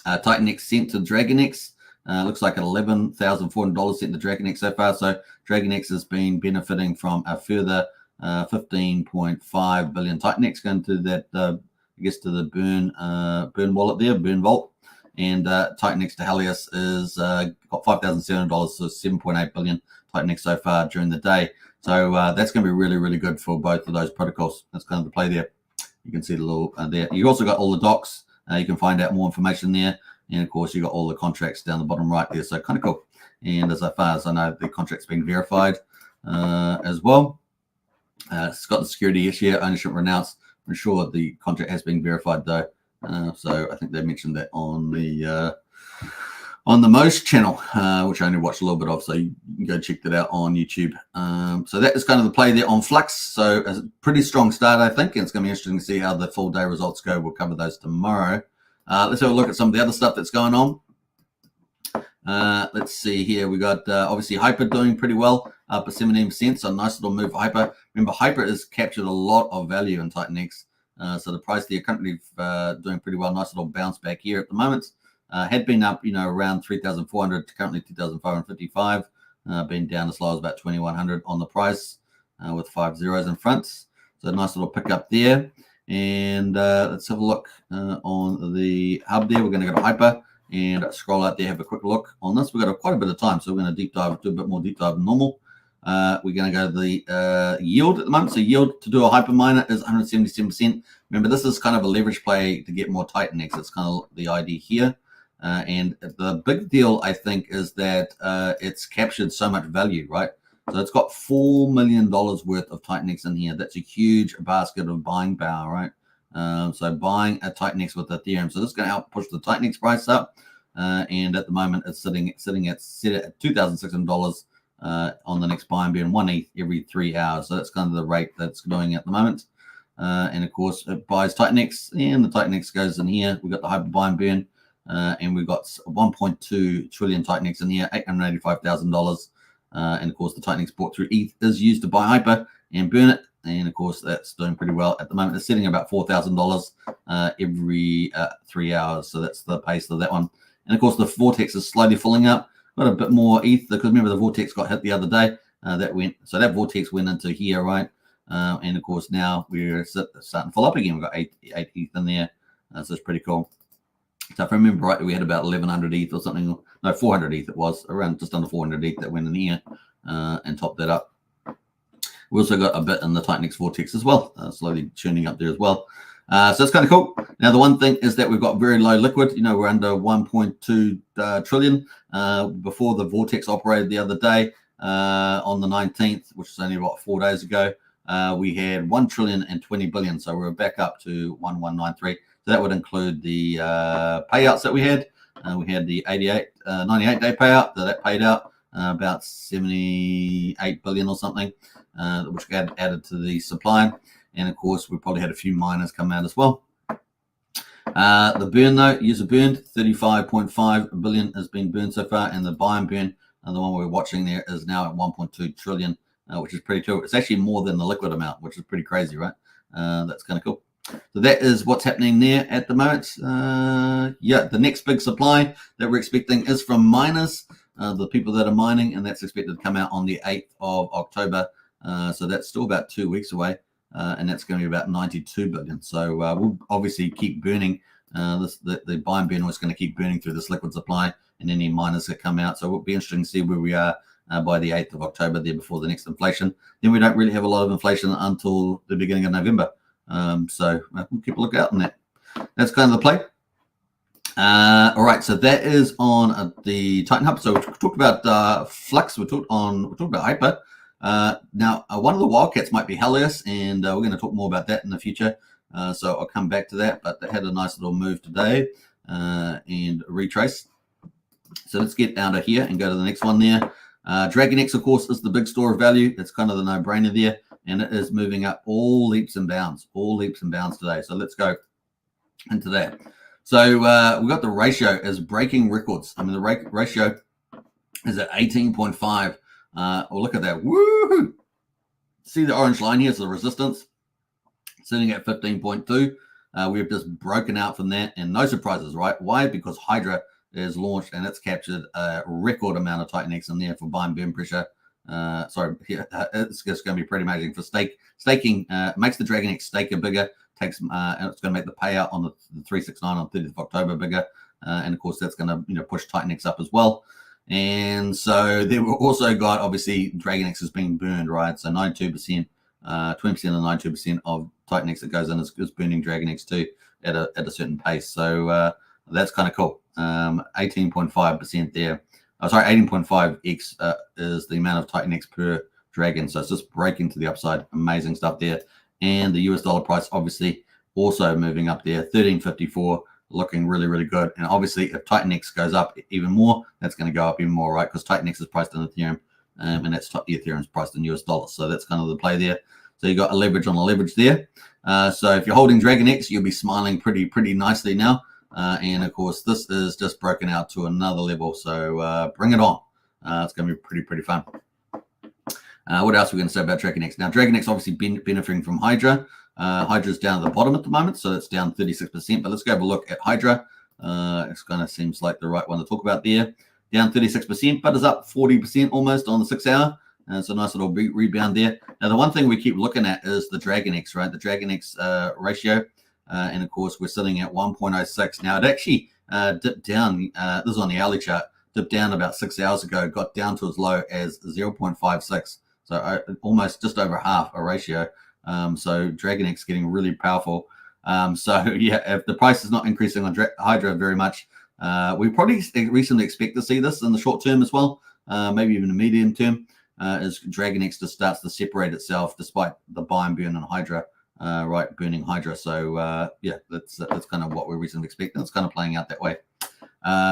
S1: Titanix sent to DragonX, looks like $11,400 sent to DragonX so far. So DragonX has been benefiting from a further 15.5 billion Titanix going to that, I guess, to the burn wallet there, burn vault. And Titanix to Helios is got $5,700, so 7.8 billion Titanix so far during the day. So that's going to be really, really good for both of those protocols. That's kind of the play there. You can see the little there. You also got all the docs. You can find out more information there. And of course, you got all the contracts down the bottom right there. So kind of cool. And as far as I know, the contract's been verified as well. It's got the security issue, ownership renounced. I'm sure the contract has been verified though. So I think they mentioned that on the Most channel, which I only watched a little bit of, so you can go check that out on YouTube. So that is kind of the play there on Flux. So a pretty strong start, I think, and it's going to be interesting to see how the full day results go. We'll cover those tomorrow. Let's have a look at some of the other stuff that's going on. Let's see here. We got obviously Hyper doing pretty well, up at 17%. So a nice little move for Hyper. Remember, Hyper has captured a lot of value in Titanix. So the price there currently doing pretty well. Nice little bounce back here at the moment. Had been up, around 3,400 to currently 2,555. Been down as low as about 2,100 on the price with 5 zeros in front. So a nice little pick up there. And let's have a look on the hub there. We're going to go to Hyper and scroll out there, have a quick look on this. We've got quite a bit of time, so we're going to deep dive, do a bit more deep dive than normal. We're going to go to the yield at the moment. So yield to do a hyper miner is 177%. Remember, this is kind of a leverage play to get more Titanix. It's kind of the idea here. And the big deal, I think, is that it's captured so much value, right? So it's got $4 million worth of Titanix in here. That's a huge basket of buying power, right? So buying a Titanix with Ethereum. So this is going to help push the Titanix price up. And at the moment, it's sitting at $2,600 on the next buy and burn 1 ETH every 3 hours. So that's kind of the rate that's going at the moment. And of course, it buys Titanix, and the Titanix goes in here. We've got the hyper buy and burn. And we've got 1.2 trillion Titanix in here, $885,000. And of course, the Titanix bought through ETH is used to buy Hyper and burn it. And of course, that's doing pretty well at the moment. It's sitting about $4,000 every 3 hours. So that's the pace of that one. And of course, the Vortex is slowly filling up. Got a bit more ETH because remember the Vortex got hit the other day. That Vortex went into here, right? And of course, now we're starting to fill up again. We've got 8 ETH in there. So it's pretty cool. So if I remember right, we had about 1,100 ETH or something. No, 400 ETH it was. Around just under 400 ETH that went in here and topped that up. We also got a bit in the Titanix Vortex as well, slowly churning up there as well. So it's kind of cool. Now, the one thing is that we've got very low liquid. We're under 1.2 trillion. Before the Vortex operated the other day on the 19th, which is only about 4 days ago, we had 1 trillion and 20 billion. So we're back up to 1193. So that would include the payouts that we had. We had the 98-day payout that paid out about 78 billion or something, which got added to the supply. And of course, we probably had a few miners come out as well. The burn though, user burned 35.5 billion has been burned so far, and the buy and burn, the one we're watching there, is now at 1.2 trillion, which is pretty cool. It's actually more than the liquid amount, which is pretty crazy, right? That's kind of cool. So that is what's happening there at the moment. Yeah, the next big supply that we're expecting is from miners, the people that are mining, and that's expected to come out on the 8th of October. So that's still about 2 weeks away, and that's going to be about 92 billion. So we'll obviously keep burning. The buy and burn is going to keep burning through this liquid supply and any miners that come out. So it'll be interesting to see where we are by the 8th of October there before the next inflation. Then we don't really have a lot of inflation until the beginning of November. So we'll keep a look out on that. That's kind of the play. All right, so that is on the Titan Hub. So we talked about Flux. We talked about Hyper. Now, one of the wildcats might be Helios, and we're going to talk more about that in the future. So I'll come back to that. But they had a nice little move today and retrace. So let's get out of here and go to the next one there. DragonX, of course, is the big store of value. It's kind of the no-brainer there. And it is moving up all leaps and bounds today. So let's go into that. So we've got the ratio as breaking records. I mean, the ratio is at 18.5. Well, look at that. Woohoo! See the orange line here is the resistance sitting at 15.2. We've just broken out from that, and no surprises, right? Why? Because Hydra is launched and it's captured a record amount of Titan-X in there for buy and burn pressure. It's just going to be pretty amazing for staking. Makes the DragonX staker bigger. And it's going to make the payout on the 369 on 30th of October bigger. And of course, that's going to push Titan-X up as well. And so then we've also got, obviously, DragonX is being burned, right? So 92%, 20% and 92% of Titan-X that goes in is burning DragonX too at a certain pace. So that's kind of cool. 18.5% there. 18.5x is the amount of Titan-X per Dragon. So it's just breaking to the upside. Amazing stuff there. And the US dollar price, obviously, also moving up there. 13.54, looking really, really good. And obviously, if Titan-X goes up even more, that's going to go up even more, right? Because Titan-X is priced in Ethereum, and that's Ethereum's priced in US dollars. So that's kind of the play there. So you got a leverage on a leverage there. So if you're holding DragonX, you'll be smiling pretty nicely now. And of course, this is just broken out to another level. So bring it on. It's going to be pretty fun. What else are we going to say about DragonX? Now, DragonX obviously benefiting from Hydra. Hydra's down at the bottom at the moment, so it's down 36%. But let's go have a look at Hydra. It kind of seems like the right one to talk about there. Down 36%, but is up 40% almost on the 6 hour. It's a nice little rebound there. Now, the one thing we keep looking at is the DragonX, right? The DragonX ratio. And of course, we're sitting at 1.06. Now, it actually dipped down. This is on the hourly chart. Dipped down about 6 hours ago. Got down to as low as 0.56. So almost just over half a ratio. So DragonX getting really powerful. So yeah, if the price is not increasing on Hydra very much, we probably recently expect to see this in the short term as well. Maybe even the medium term, as DragonX just starts to separate itself despite the buy and burn on Hydra. Right, burning Hydra. So yeah, that's kind of what we're recently expecting. It's kind of playing out that way.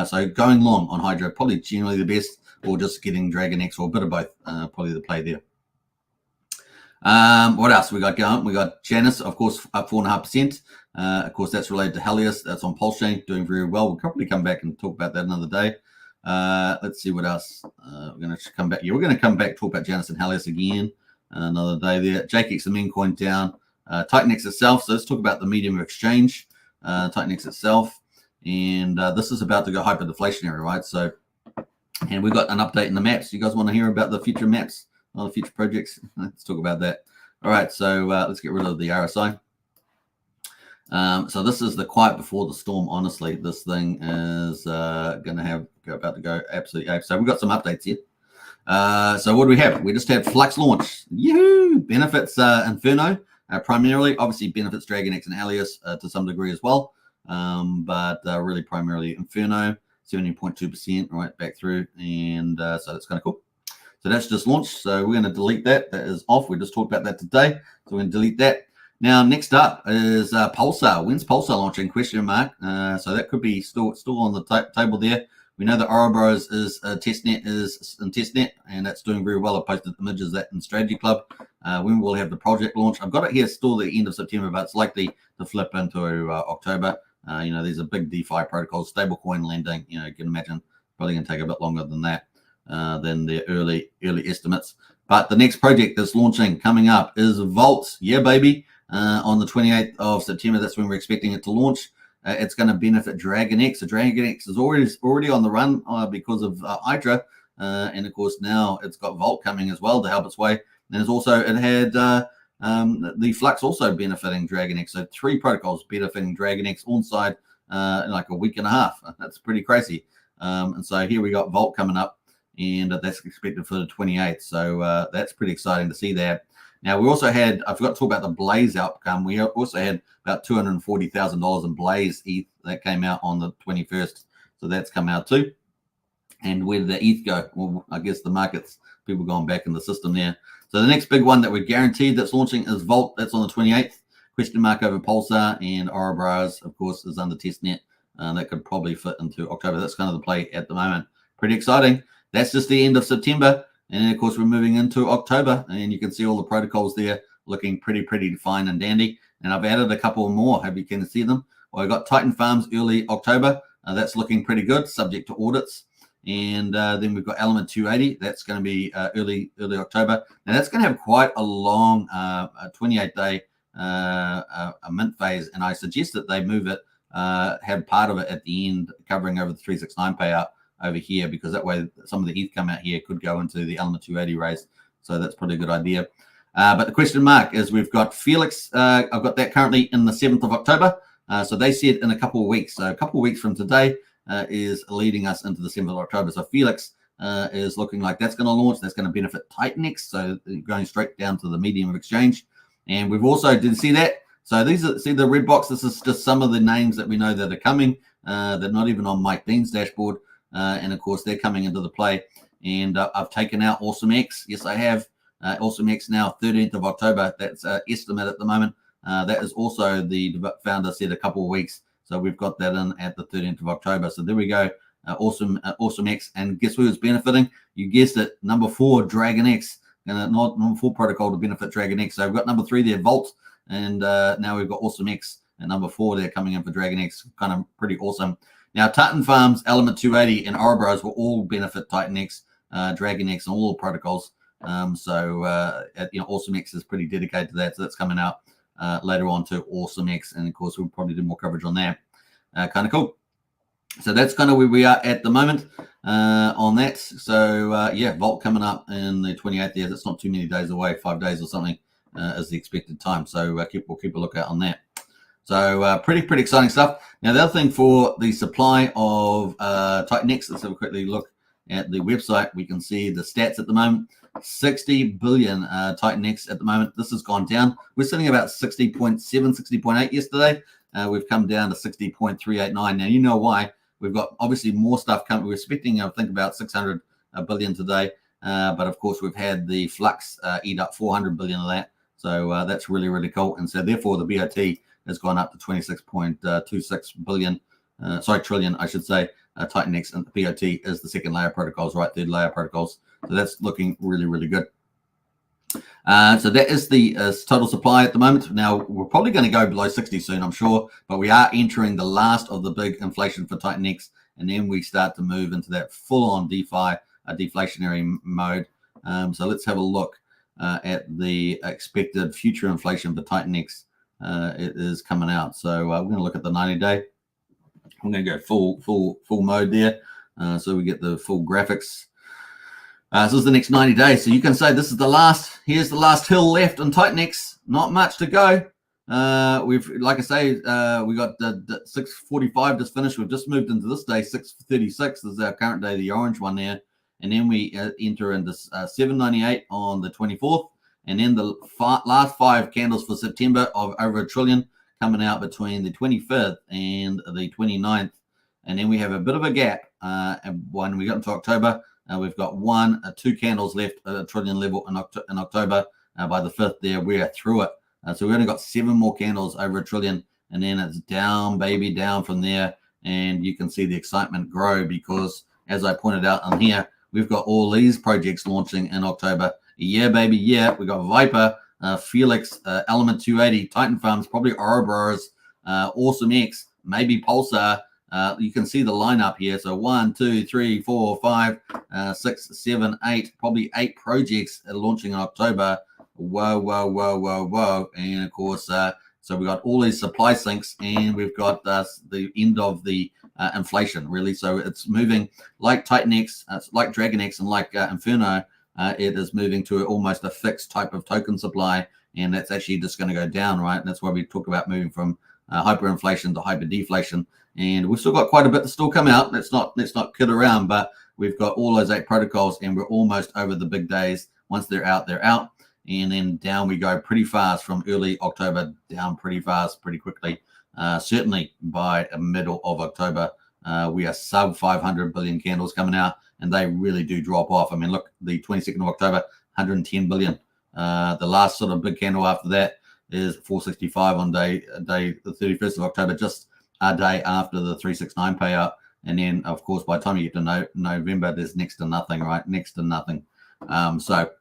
S1: So going long on Hydra, probably generally the best, or just getting DragonX or a bit of both, probably the play there. What else we got going? We got Janus, of course, up 4.5%. Of course, that's related to Helios. That's on Pulsechain, doing very well. We'll probably come back and talk about that another day. Let's see what else. We're going to come back. Yeah, we're going to come back, talk about Janus and Helios again another day there. JKX, the meme coin, down. Titan-X itself. So let's talk about the medium of exchange, Titan-X itself. And this is about to go hyperdeflationary, right? So, and we've got an update in the maps. You guys want to hear about the future maps, all the future projects? Let's talk about that. All right, so let's get rid of the RSI. So this is the quiet before the storm. Honestly, this thing is about to go absolutely ape. So we've got some updates here. So what do we have? We just have Flux launch. Yahoo! Benefits Inferno. Primarily, obviously, benefits DragonX and Helios to some degree as well, but really primarily Inferno, 17.2%, right back through, and so that's kind of cool. So that's just launched, so we're going to delete that. That is off. We just talked about that today, so we're going to delete that. Now, next up is Pulsar. When's Pulsar launching? Question mark. So that could be still on the table there. We know that Ouroboros is testnet is in testnet, and that's doing very well. I posted images of that in Strategy Club. When we'll have the project launch, I've got it here still the end of September, but it's likely to flip into October. These are big DeFi protocols, stablecoin lending. You can imagine probably going to take a bit longer than that, than the early estimates. But the next project that's launching coming up is Vault. Yeah, baby. On the 28th of September, that's when we're expecting it to launch. It's going to benefit DragonX. So DragonX is already on the run because of Hydra. And of course, now it's got Vault coming as well to help its way. And it had the Flux also benefiting DragonX. So 3 protocols benefiting DragonX on side in like a week and a half. That's pretty crazy. And so here we got Vault coming up, and that's expected for the 28th. So that's pretty exciting to see that. Now, we also had, I forgot to talk about the Blaze outcome. We also had about $240,000 in Blaze ETH that came out on the 21st. So that's come out too. And where did the ETH go? Well, I guess the markets, people going back in the system there. So the next big one that we're guaranteed that's launching is Vault. That's on the 28th. Question mark over Pulsar, and Ouroboros, of course, is under testnet. That could probably fit into October. That's kind of the play at the moment. Pretty exciting. That's just the end of September. And then, of course, we're moving into October, and you can see all the protocols there looking pretty fine and dandy. And I've added a couple more. Hope you can see them. Well, I got Titan Farms early October. That's looking pretty good, subject to audits. And then we've got Element 280. That's going to be early October. Now, that's going to have quite a long 28-day mint phase, and I suggest that they move it, have part of it at the end, covering over the 369 payout over here, because that way some of the ETH come out here could go into the Element 280 raise. So that's probably a good idea. But the question mark is we've got Felix. I've got that currently in the 7th of October. So they said in a couple of weeks. So a couple of weeks from today is leading us into the 7th of October. So Felix is looking like that's going to launch. That's going to benefit TitanX. So going straight down to the medium of exchange. And we've also, did you see that? So these are, see the red box? This is just some of the names that we know that are coming. They're not even on Mike Dean's dashboard. And of course, they're coming into the play. And I've taken out AwesomeX. Yes, I have. AwesomeX now, 13th of October. That's estimate at the moment. That is also the founder said a couple of weeks. So we've got that in at the 13th of October. So there we go. AwesomeX. And guess who's benefiting? You guessed it. Number 4, DragonX. And not number 4 protocol to benefit DragonX. So we've got number 3 there, Vault. And now we've got AwesomeX. And number 4 there coming in for DragonX. Kind of pretty awesome. Now, Titan Farms, Element 280, and Ouroboros will all benefit TitanX, DragonX, and all the protocols. AwesomeX is pretty dedicated to that. So that's coming out later on to AwesomeX. And of course, we'll probably do more coverage on that. Kind of cool. So that's kind of where we are at the moment on that. So yeah, Vault coming up in the 28th there. That's not too many days away, 5 days or something is the expected time. So we'll keep a lookout on that. So pretty exciting stuff. Now, the other thing for the supply of TitanX, let's have a quickly look at the website. We can see the stats at the moment. 60 billion TitanX at the moment. This has gone down. We're sitting about 60.7, 60.8 yesterday. We've come down to 60.389. Now, you know why. We've got obviously more stuff coming. We're expecting, I think, about 600 billion today. But of course, we've had the Flux eat up 400 billion of that. So that's really cool. And so therefore, the BOT has gone up to 26.26 billion, trillion, I should say. TitanX and the BOT is the second layer protocols, right? Third layer protocols. So that's looking really good. So that is the total supply at the moment. Now, we're probably going to go below 60 soon, I'm sure, but we are entering the last of the big inflation for TitanX, and then we start to move into that full-on DeFi, deflationary mode. So let's have a look at the expected future inflation for TitanX. It is coming out. So we're going to look at the 90-day. I'm going to go full mode there, so we get the full graphics. This is the next 90 days. So you can say this is the last. Here's the last hill left on TitanX. Not much to go. We've, like I say, we got the 6:45 just finished. We've just moved into this day, 6:36. This is our current day, the orange one there, and then we enter into 798 on the 24th. And then the last 5 candles for September of over $1 trillion coming out between the 25th and the 29th. And then we have a bit of a gap. When we got into October, we've got 2 candles left at $1 trillion level in October. By the 5th there, we are through it. So we've only got 7 more candles over $1 trillion. And then it's down, baby, down from there. And you can see the excitement grow because, as I pointed out on here, we've got all these projects launching in October. Yeah, baby, yeah. We got Viper, Felix, Element 280, Titan Farms, probably Ouroboros, AwesomeX, maybe Pulsar. You can see the lineup here. So 1, 2, 3, 4, 5, 6, 7, 8, probably 8 projects launching in October. Whoa. And of course, so we've got all these supply sinks, and we've got the end of the inflation, really. So it's moving like Titan X, like Dragon X, and like Inferno. It is moving to almost a fixed type of token supply, and that's actually just going to go down, right? And that's why we talk about moving from hyperinflation to hyperdeflation. And we've still got quite a bit to still come out. Let's not kid around, but we've got all those 8 protocols, and we're almost over the big days. Once they're out, they're out. And then down we go pretty fast from early October, down pretty fast, pretty quickly. Certainly by middle of October, we are sub 500 billion candles coming out, and they really do drop off. I mean, look, the 22nd of October, 110 billion. The last sort of big candle after that is 465 on day the 31st of October, just a day after the 369 payout. And then, of course, by the time you get to November, there's next to nothing, right? Next to nothing. So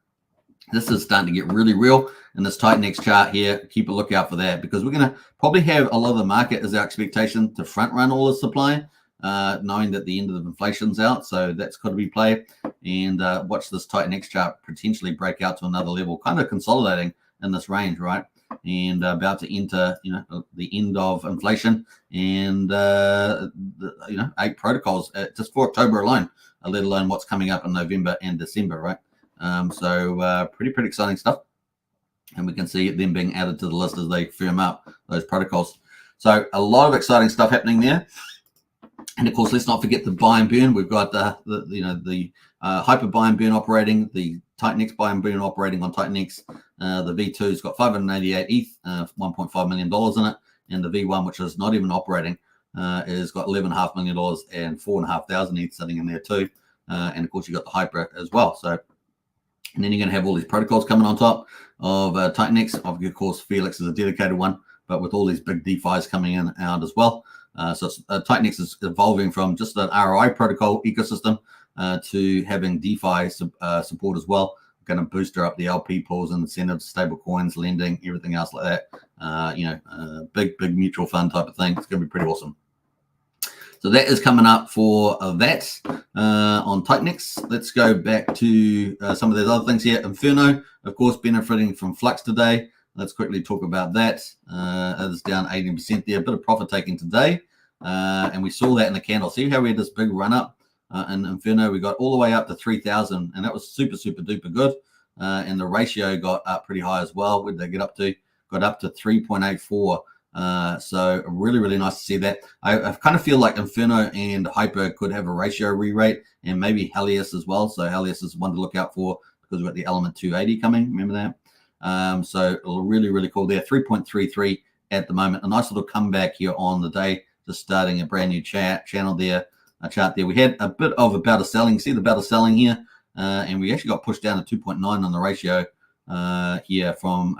S1: this is starting to get really real in this Titan X chart here. Keep a lookout for that, because we're going to probably have a lot of the market as our expectation to front run all the supply, knowing that the end of inflation's out. So that's got to be played. And watch this Titan X chart potentially break out to another level, kind of consolidating in this range, right? And about to enter, the end of inflation, and 8 protocols just for October alone, let alone what's coming up in November and December, right? So pretty exciting stuff, and we can see them being added to the list as they firm up those protocols. So a lot of exciting stuff happening there. And of course, let's not forget the buy and burn. We've got the hyper buy and burn operating, the Titan X buy and burn operating on Titan X. The V2's got 588 ETH, $1.5 million in it, and the V1, which is not even operating, is got $11.5 million and 4,500 ETH sitting in there too. And of course, you got the hyper as well. So, and then you're going to have all these protocols coming on top of Titan X. Of course, Felix is a dedicated one, but with all these big DeFis coming in and out as well. So Titan X is evolving from just an ROI protocol ecosystem to having DeFi support as well. Going to booster up the LP pools and incentives, stable coins, lending, everything else like that. Big mutual fund type of thing. It's going to be pretty awesome. So that is coming up for that on Titan X. Let's go back to some of those other things here. Inferno, of course, benefiting from Flux today. Let's quickly talk about that. It is down 18% there. A bit of profit taking today. And we saw that in the candle. See how we had this big run up in Inferno? We got all the way up to 3,000, and that was super duper good. And the ratio got up pretty high as well. Where did they get up to? Got up to 3.84. So really nice to see that. I kind of feel like Inferno and Hyper could have a ratio re-rate, and maybe Helios as well. So Helios is one to look out for, because we've got the Element 280 coming. Remember that? So really cool there. 3.33 at the moment. A nice little comeback here on the day, just starting a brand new channel there. A chart there. We had a bit of a bout of selling. See the bout of selling here, and we actually got pushed down to 2.9 on the ratio here from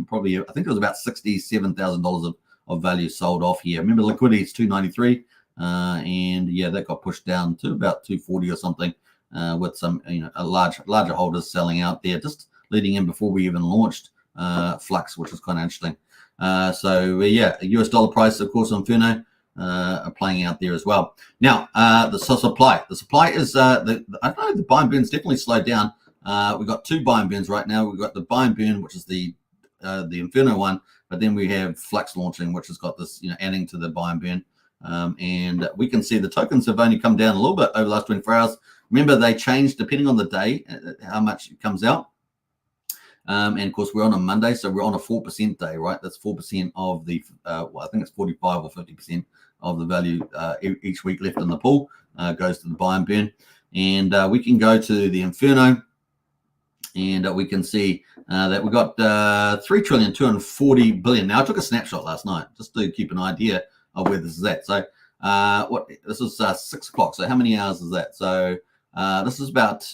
S1: probably, I think it was about $67,000 of value sold off here. Remember, liquidity is 293, and yeah, that got pushed down to about 240 or something, with some larger holders selling out there, just leading in before we even launched Flux, which was kind of interesting. So yeah, US dollar price, of course, Inferno are playing out there as well. Now, the supply is I don't know, the buy and burn's definitely slowed down. We've got 2 buy and burns right now. We've got the buy and burn, which is the Inferno one, but then we have Flux launching, which has got this, adding to the buy and burn. And we can see the tokens have only come down a little bit over the last 24 hours. Remember, they change depending on the day, how much it comes out. And of course, we're on a Monday, so we're on a 4% day, right? That's 4% of the, I think it's 45 or 50% of the value each week left in the pool goes to the buy and burn. And we can go to the Inferno, and we can see that we got 3,240 billion. Now, I took a snapshot last night just to keep an idea of where this is at. So this is 6 o'clock. So how many hours is that? So this is about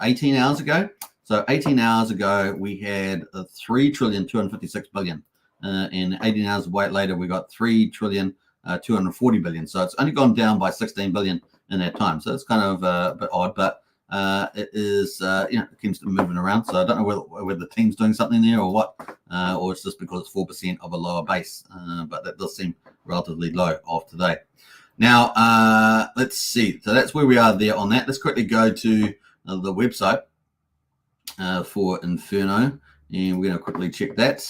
S1: 18 hours ago. So 18 hours ago, we had 3,256 billion. And 18 hours later, we got 3,240 billion. So it's only gone down by 16 billion in that time. So it's kind of a bit odd, but it is, it keeps moving around. So I don't know whether the team's doing something there or what, or it's just because it's 4% of a lower base. But that does seem relatively low off today. Now, let's see. So that's where we are there on that. Let's quickly go to the website for Inferno, and we're going to quickly check that.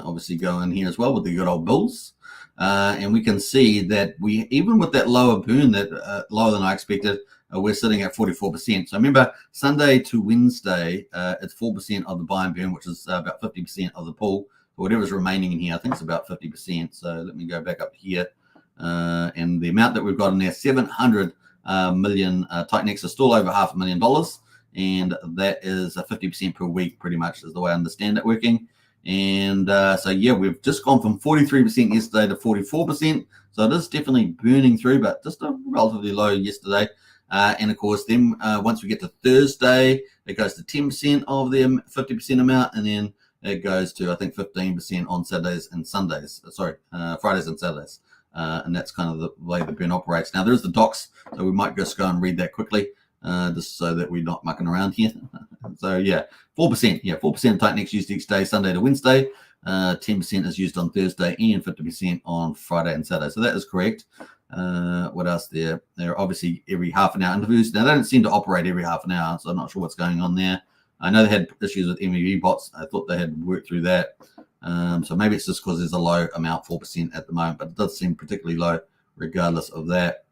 S1: Obviously go in here as well with the good old bulls. And we can see that even with that lower burn, that lower than I expected, we're sitting at 44%. So remember, Sunday to Wednesday, it's 4% of the buy and burn, which is about 50% of the pool. Whatever's remaining in here, I think it's about 50%. So let me go back up here. And the amount that we've got in there, 700 million Titanx, is still over $500,000. And that is 50% per week, pretty much, is the way I understand it working. And so, yeah, we've just gone from 43% yesterday to 44%. So it is definitely burning through, but just a relatively low yesterday. And, of course, then once we get to Thursday, it goes to 10% of the 50% amount. And then it goes to, I think, 15% on Saturdays and Sundays. Fridays and Saturdays. And that's kind of the way the burn operates. Now, there's the docs, so we might just go and read that quickly. Just so that we're not mucking around here. So yeah, 4%. Yeah, 4% of Titanx used each day, Sunday to Wednesday. 10% is used on Thursday and 50% on Friday and Saturday. So that is correct. What else there? There are obviously every half an hour interviews. Now they don't seem to operate every half an hour, so I'm not sure what's going on there. I know they had issues with MEV bots. I thought they had worked through that. So maybe it's just because there's a low amount, 4% at the moment, but it does seem particularly low regardless of that.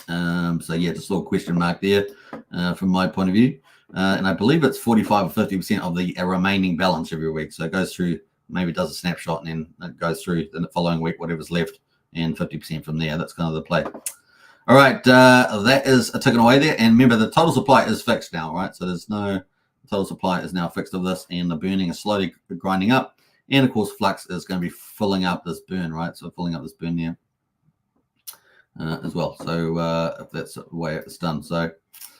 S1: So yeah, just a little question mark there from my point of view. And I believe it's 45 or 50% of the remaining balance every week. So it goes through, maybe it does a snapshot and then it goes through the following week, whatever's left, and 50% from there. That's kind of the play. All right, that is taken away there. And remember, the total supply is fixed now, right? So there's no total supply is now fixed of this, and the burning is slowly grinding up. And of course, Flux is going to be filling up this burn, right? So filling up this burn there. As well. So if that's the way it's done. So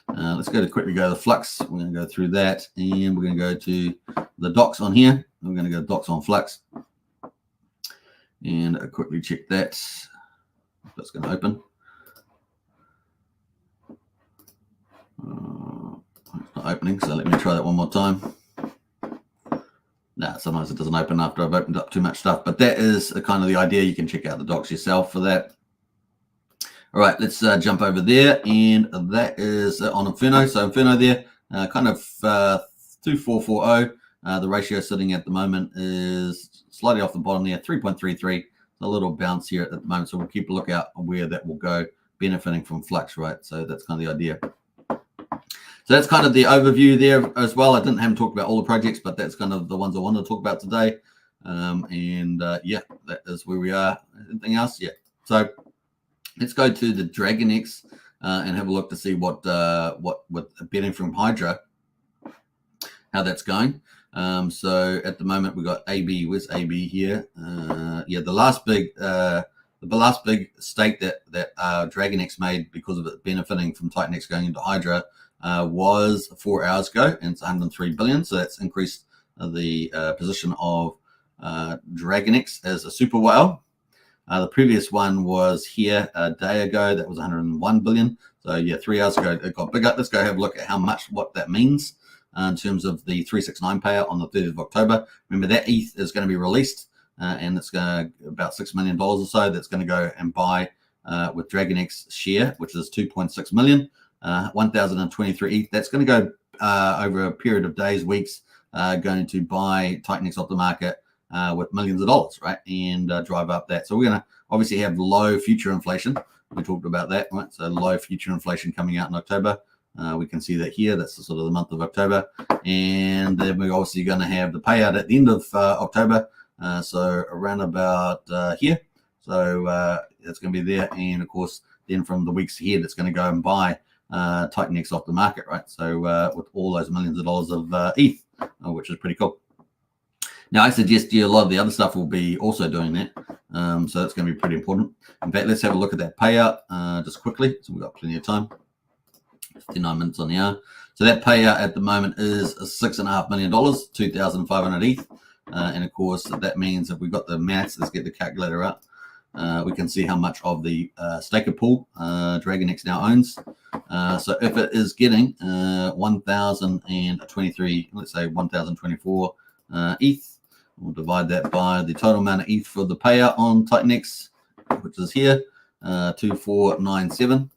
S1: let's quickly go to the Flux. We're going to go through that, and we're going to go to the docs on here. We're going to go docs on Flux, and quickly check that. That's going to open. It's not opening, so let me try that one more time. Sometimes it doesn't open after I've opened up too much stuff, but that is kind of the idea. You can check out the docs yourself for that. All right, let's jump over there, and that is on Inferno. So Inferno there, kind of 2440. The ratio sitting at the moment is slightly off the bottom there, 3.33. A little bounce here at the moment, so we'll keep a lookout on where that will go, benefiting from Flux, right? So that's kind of the idea. So that's kind of the overview there as well. I haven't talked about all the projects, but that's kind of the ones I wanted to talk about today. Yeah, that is where we are. Anything else? Yeah. So let's go to the DragonX and have a look to see what betting from Hydra, how that's going. So at the moment we've got AB. Where's AB here? Yeah, the last big stake that DragonX made because of it benefiting from Titanx going into Hydra was 4 hours ago, and it's 103 billion. So that's increased the position of DragonX as a super whale. The previous one was here a day ago. That was 101 billion. So yeah, 3 hours ago it got bigger. Let's go have a look at what that means in terms of the 369 payout on the 30th of October. Remember, that ETH is going to be released, and it's going to about $6 million or so. That's going to go and buy with DragonX share, which is 2.6 million, 1,023 ETH. That's going to go over a period of days, weeks, going to buy Titanx off the market with millions of dollars, right, and drive up that. So we're going to obviously have low future inflation. We talked about that, right? So low future inflation coming out in October. We can see that here. That's the sort of the month of October. And then we're obviously going to have the payout at the end of October. So around about here. So it's going to be there. And of course, then from the weeks ahead, it's going to go and buy Titanx off the market, right? So with all those millions of dollars of ETH, which is pretty cool. Now, I suggest a lot of the other stuff will be also doing that. So that's going to be pretty important. In fact, let's have a look at that payout just quickly. So we've got plenty of time. 59 minutes on the hour. So that payout at the moment is $6.5 million, 2,500 ETH. And of course, that means if we've got the maths, let's get the calculator up. We can see how much of the staker pool DragonX now owns. So if it is getting 1,023, let's say 1,024 ETH, we'll divide that by the total amount of ETH for the payout on TitanX, which is here, 2497.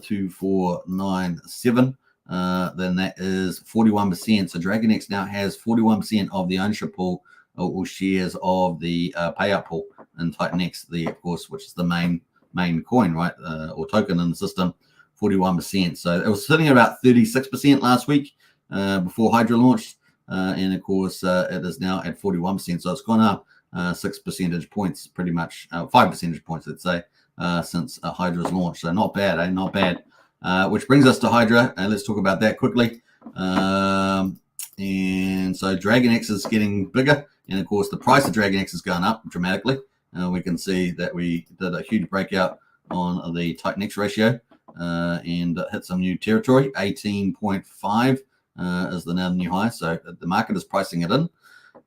S1: 2497, then that is 41%. So DragonX now has 41% of the ownership pool or shares of the payout pool in TitanX, of course, which is the main coin, right, or token in the system. 41%. So it was sitting at about 36% last week before Hydra launched, and of course it is now at 41%. So it's gone up 6 percentage points, pretty much 5 percentage points, let's say. Since Hydra's launch. So not bad, eh? Not bad. Which brings us to Hydra, and let's talk about that quickly. And so DragonX is getting bigger, and of course the price of DragonX has gone up dramatically. We can see that we did a huge breakout on the TitanX ratio and hit some new territory. 18.5 is now the new high. So the market is pricing it in.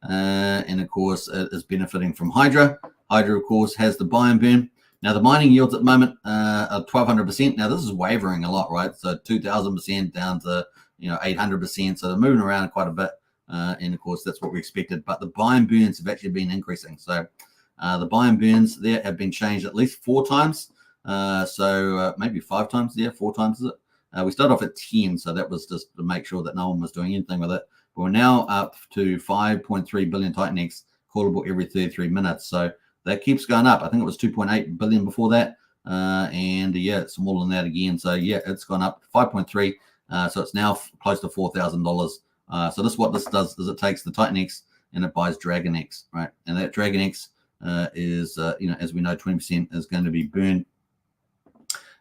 S1: And of course it is benefiting from Hydra. Hydra, of course, has the buy and burn. Now, the mining yields at the moment are 1,200%. Now, this is wavering a lot, right? So 2,000% down to 800%. So they're moving around quite a bit, and of course that's what we expected. But the buy and burns have actually been increasing. So the buy and burns there have been changed at least 4 times. So maybe 5 times there, 4 times is it? We started off at 10, so that was just to make sure that no one was doing anything with it. But we're now up to 5.3 billion TitanX callable every 33 minutes. So that keeps going up. I think it was 2.8 billion before that. And yeah, it's more than that again. So yeah, it's gone up 5.3. So it's now close to $4,000. So what this does is it takes the TitanX and it buys DragonX, right? And that DragonX is, as we know, 20% is going to be burned.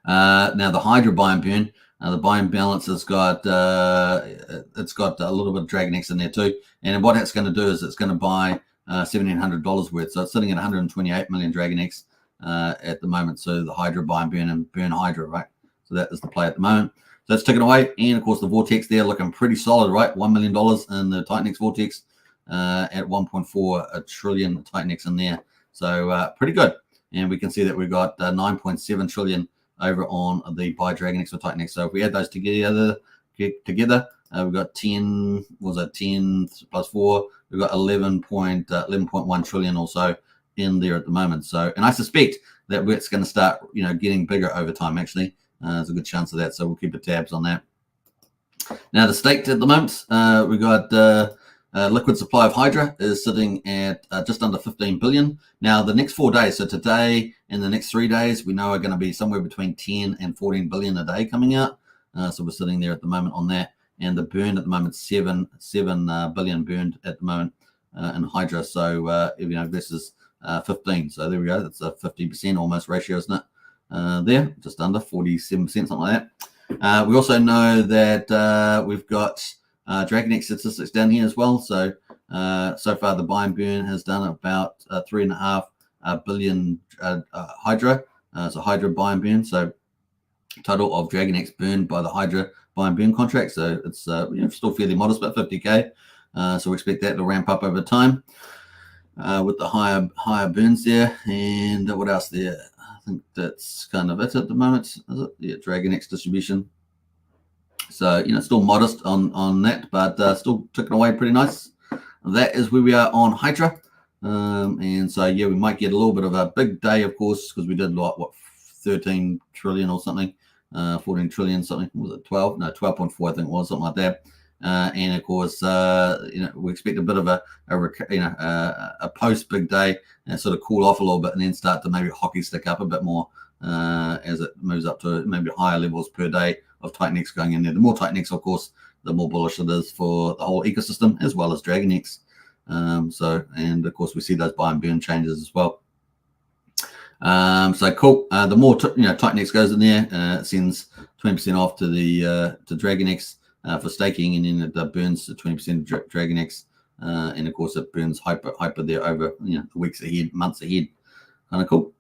S1: Now the Hydra buy and burn, the buy and balance has got it's got a little bit of DragonX in there too. And what it's going to do is it's going to buy $1,700 worth. So it's sitting at 128 million DragonX at the moment. So the Hydra buy and burn Hydra, right? So that is the play at the moment. So it's taken away. And of course the Vortex there looking pretty solid, right? $1 million in the TitanX Vortex at 1.4 trillion TitanX in there. So pretty good. And we can see that we've got 9.7 trillion over on the buy DragonX or TitanX. So if we add those together, we've got 10, was it 10 plus 4? We've got 11.1 trillion or so in there at the moment. So, and I suspect that it's going to start, getting bigger over time. Actually, there's a good chance of that. So we'll keep the tabs on that. Now the staked at the moment, we've got liquid supply of Hydra is sitting at just under 15 billion. Now the next 4 days, so today and the next 3 days, we know are going to be somewhere between 10 and 14 billion a day coming out. So we're sitting there at the moment on that. And the burn at the moment, 7 billion burned at the moment in Hydra. So, versus 15. So there we go. That's a 50% almost ratio, isn't it? There, just under 47%, something like that. We also know that we've got DragonX statistics down here as well. So, so far the buy and burn has done about 3.5 billion Hydra. So Hydra buy and burn. So total of DragonX burned by the Hydra buy and burn contract. So it's still fairly modest, about 50K. So we expect that to ramp up over time with the higher burns there. And what else there? I think that's kind of it at the moment. Is it? Yeah, DragonX distribution. So, still modest on that, but still ticking away pretty nice. That is where we are on Hydra. And so, yeah, we might get a little bit of a big day, of course, because we did what 13 trillion or something. 14 trillion something, was it 12? No, 12.4 I think it was, something like that. And of course, we expect a bit of a post big day and sort of cool off a little bit, and then start to maybe hockey stick up a bit more as it moves up to maybe higher levels per day of TitanX going in there. The more TitanX, of course, the more bullish it is for the whole ecosystem as well as DragonX. And of course, we see those buy and burn changes as well. So cool. The more TitanX goes in there, it sends 20% off to the to DragonX for staking, and then it burns to 20% DragonX, and of course it burns hyper there over weeks ahead, months ahead. Kind of cool.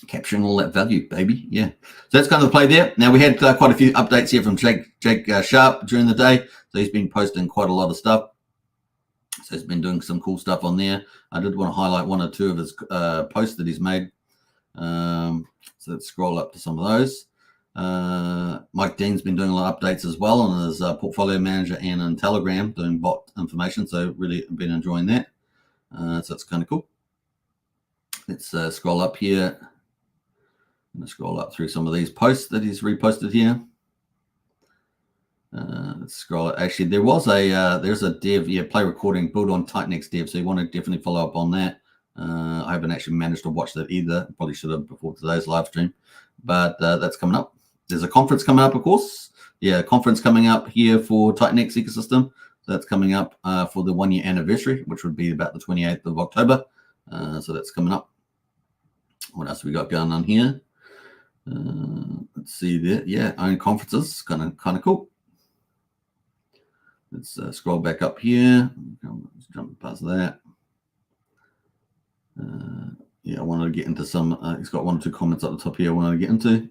S1: Capturing all that value, baby. Yeah. So that's kind of the play there. Now we had quite a few updates here from Jake Sharp during the day. So he's been posting quite a lot of stuff. So he's been doing some cool stuff on there. I did want to highlight 1 or 2 of his posts that he's made. So let's scroll up to some of those. Mike Dean's been doing a lot of updates as well on his portfolio manager and on Telegram doing bot information. So really been enjoying that. So it's kind of cool. Let's scroll up here. I'm going to scroll up through some of these posts that he's reposted here. Let's scroll. Actually, there was there's a dev, play recording, build on Titanx dev. So you want to definitely follow up on that. I haven't actually managed to watch that either. Probably should have before today's live stream, but that's coming up. There's a conference coming up, of course. Yeah, conference coming up here for Titanx ecosystem. So that's coming up for the 1 year anniversary, which would be about the 28th of October. So that's coming up. What else we got going on here? Let's see there. Yeah, own conferences, kind of cool. Let's scroll back up here. Let's jump past that. Yeah, I wanted to get into some. He's got 1 or 2 comments up the top here I wanted to get into.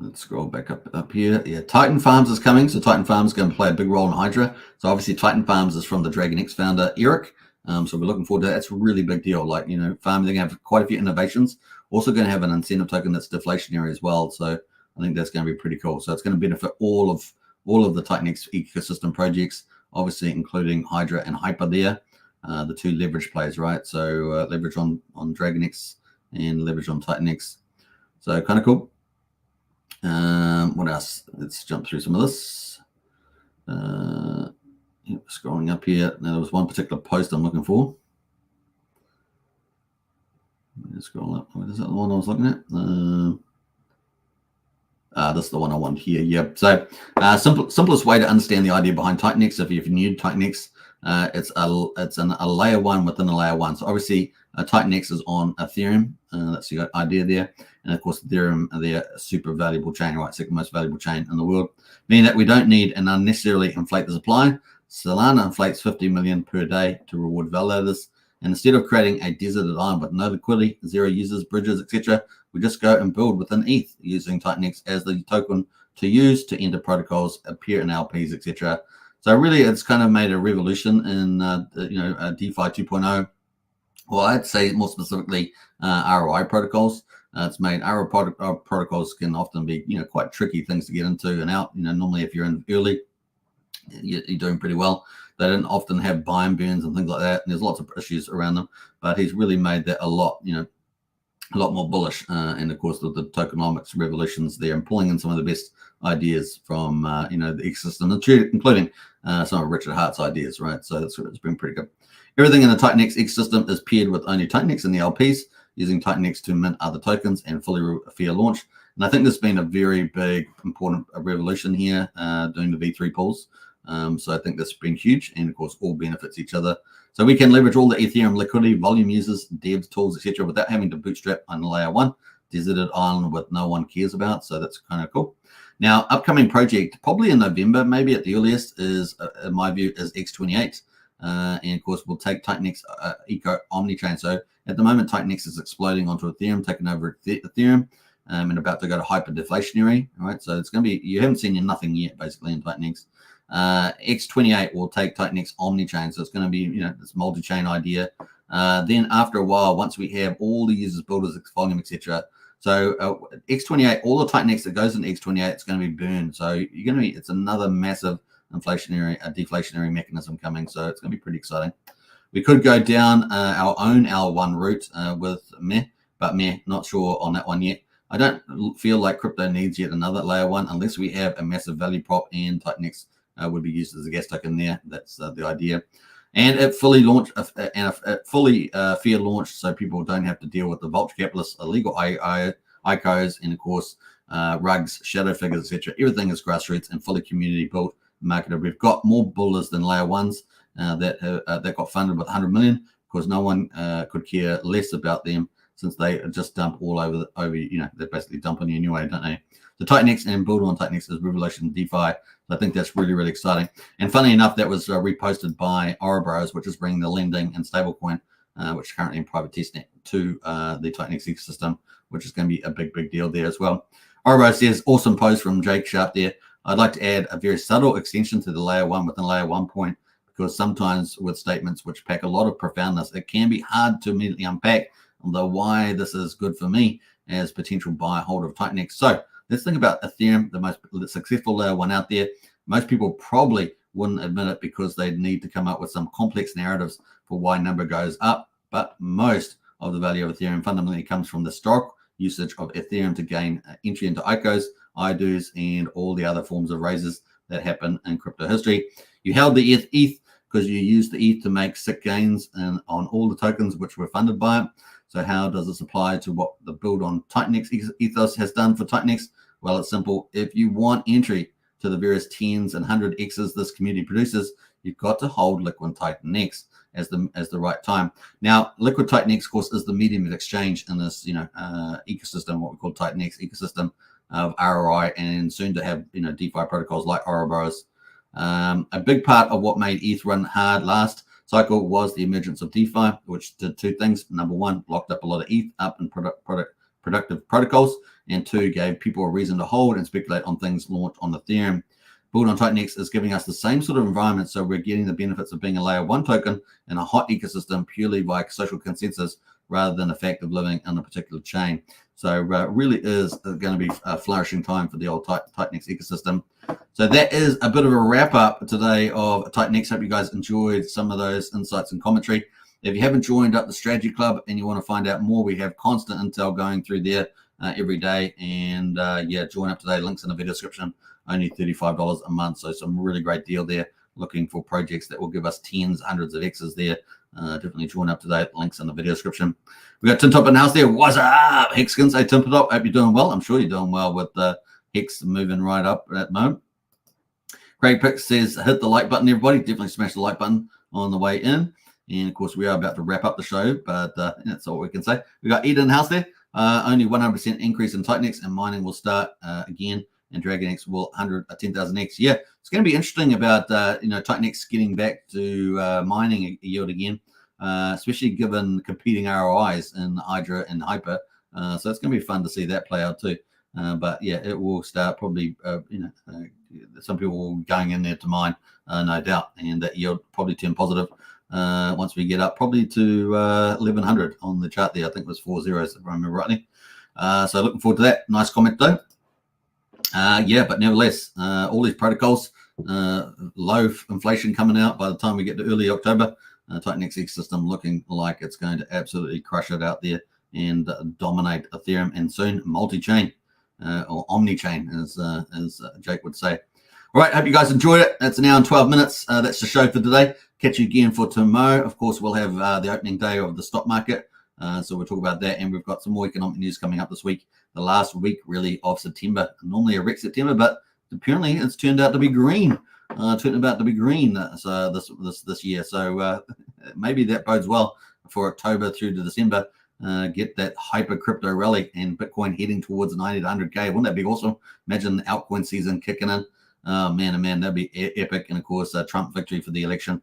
S1: Let's scroll back up here. Yeah, Titan Farms is coming. So Titan Farms is going to play a big role in Hydra. So obviously Titan Farms is from the Dragon X founder, Eric. So we're looking forward to that. It's a really big deal. Like, farming, they're going to have quite a few innovations. Also going to have an incentive token that's deflationary as well. So I think that's going to be pretty cool. So it's going to benefit all of the Titanx ecosystem projects, obviously including Hydra and Hyper there, the 2 leverage plays, right? So leverage on Dragon X and leverage on Titanx. So kind of cool. What else? Let's jump through some of this. Scrolling up here. Now there was one particular post I'm looking for. Let's scroll up. What is that the one I was looking at? This is the one I want here. Yep. So simplest way to understand the idea behind Titanx, if you're new to Titanx, it's a layer 1 within a layer 1. So obviously Titanx is on Ethereum. That's the idea there. And of course, Ethereum, they're a super valuable chain, right? Second most valuable chain in the world. Meaning that we don't need and unnecessarily inflate the supply. Solana inflates 50 million per day to reward validators. And instead of creating a deserted island with no liquidity, 0 users, bridges, etc., we just go and build within ETH using Titanx as the token to use to enter protocols, appear in LPs, etc. So really, it's kind of made a revolution in DeFi 2.0. Well, I'd say more specifically ROI protocols. It's made ROI protocols can often be quite tricky things to get into and out. Normally if you're in early, you're doing pretty well. They don't often have buy and burns and things like that. And there's lots of issues around them, but he's really made that a lot more bullish. And of course, with the tokenomics revolutions there, and pulling in some of the best ideas from the ecosystem, including some of Richard Hart's ideas, right? So it's been pretty good. Everything in the Titanx ecosystem is paired with only Titanx and the LPs, using Titanx to mint other tokens and fully fair launch. And I think there's been a very big, important revolution here doing the V3 pools. So I think that's been huge, and of course all benefits each other. So we can leverage all the Ethereum liquidity, volume users, devs, tools, etc., without having to bootstrap on layer 1, deserted island with no one cares about. So that's kind of cool. Now, upcoming project, probably in November, maybe at the earliest, is in my view, is X28. And of course, we'll take Titanx Eco Omnichain. So at the moment, Titanx is exploding onto Ethereum, taking over Ethereum, and about to go to hyper deflationary. All right, so it's going to be, you haven't seen nothing yet, basically, in Titanx. X28 will take Titanx Omnichain, so it's going to be this multi-chain idea. Then after a while, once we have all the users, builders, volume, etc. So X28, all the Titanx that goes into X28, it's going to be burned. So it's another massive deflationary mechanism coming. So it's going to be pretty exciting. We could go down our own L1 route with Meh, but Meh, not sure on that one yet. I don't feel like crypto needs yet another layer 1 unless we have a massive value prop, and Titanx would be used as a gas token there. That's the idea. And it fully launched and fully fair launch, so people don't have to deal with the vulture capitalists, illegal ICOs, and of course rugs, shadow figures, etc. Everything is grassroots and fully community built, marketed. We've got more bullers than layer 1s that got funded with 100 million, because no one could care less about them, since they just dump all over they basically dump on you anyway, don't they? The Titanx and build on Titanx is Revolution DeFi. So I think that's really, really exciting. And funny enough, that was reposted by Ouroboros, which is bringing the lending and stablecoin, which is currently in private testnet, to the Titanx ecosystem, which is going to be a big, big deal there as well. Ouroboros says, awesome post from Jake Sharp there. I'd like to add a very subtle extension to the layer 1 within layer 1 point, because sometimes with statements which pack a lot of profoundness, it can be hard to immediately unpack although why this is good for me as potential buy holder of Titanx. So let's think about Ethereum, the most successful layer one out there. Most people probably wouldn't admit it because they need to come up with some complex narratives for why number goes up. But most of the value of Ethereum fundamentally comes from the historic usage of Ethereum to gain entry into ICOs, IDOs, and all the other forms of raises that happen in crypto history. You held the ETH because you used the ETH to make sick gains on all the tokens which were funded by it. So how does this apply to what the build on Titanx ethos has done for Titanx? Well, it's simple. If you want entry to the various 10s and 100x's this community produces, you've got to hold Liquid Titanx as the right time. Now, Liquid Titanx, of course, is the medium of exchange in this ecosystem, what we call Titanx ecosystem of ROI, and soon to have DeFi protocols like Ouroboros. A big part of what made ETH run hard last cycle was the emergence of DeFi, which did two things. Number one, locked up a lot of ETH up in productive protocols, and two, gave people a reason to hold and speculate on things launched on Ethereum. Build on Titanx is giving us the same sort of environment, so we're getting the benefits of being a layer one token in a hot ecosystem purely by social consensus rather than the fact of living on a particular chain. So really is going to be a flourishing time for the old Titanx ecosystem. So that is a bit of a wrap up today of Titanx. Hope you guys enjoyed some of those insights and commentary. If you haven't joined up the Strategy Club and you want to find out more, we have constant intel going through there every day. And yeah, join up today. Links in the video description. Only $35 a month. So some really great deal there. Looking for projects that will give us tens, hundreds of X's there. Definitely join up today. Links in the video description. We got Tim Top in the house there. What's up, Hexkins? Hey, Tim Top. Hope you're doing well. I'm sure you're doing well with Hex moving right up at the moment. Craig Pick says, hit the like button, everybody. Definitely smash the like button on the way in. And of course, we are about to wrap up the show, but that's all we can say. We got Eden in the house there. Only 100% increase in Titanx, and mining will start again. And DragonX will 10,000x. Yeah, it's going to be interesting about Titanx getting back to mining a yield again, especially given competing ROIs in Hydra and Hyper. So it's going to be fun to see that play out too. But yeah, it will start probably. Some people will be going in there to mine, no doubt, and that yield probably turn positive once we get up probably to 1100 on the chart there. I think it was 4 zeros if I remember rightly. So looking forward to that. Nice comment though. Yeah, but nevertheless, all these protocols, low inflation coming out by the time we get to early October. Titanx ecosystem looking like it's going to absolutely crush it out there and dominate Ethereum, and soon multi-chain or omni-chain, as Jake would say. All right, hope you guys enjoyed it. That's an hour and 12 minutes. That's the show for today. Catch you again for tomorrow. Of course, we'll have the opening day of the stock market. So we'll talk about that, and we've got some more economic news coming up this week. The last week, really, of September. Normally a red September, but apparently it's turned out to be green. So this year. So maybe that bodes well for October through to December. Get that hyper crypto rally and Bitcoin heading towards 90 to 100K. Wouldn't that be awesome? Imagine the altcoin season kicking in. Man, that'd be epic. And of course, Trump victory for the election.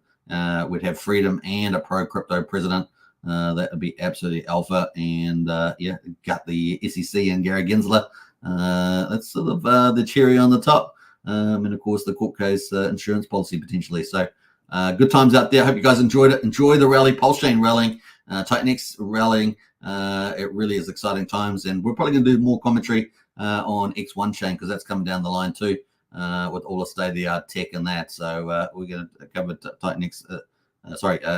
S1: We'd have freedom and a pro-crypto president. That would be absolutely alpha. And yeah, got the SEC and Gary Gensler. That's sort of the cherry on the top. And of course, the court case insurance policy potentially. So good times out there. Hope you guys enjoyed it. Enjoy the rally, Pulsechain rallying, Titanx rallying. It really is exciting times. And we're probably going to do more commentary on X1 chain because that's coming down the line too with all the state-of-the-art tech and that. So we're going to cover Titanx,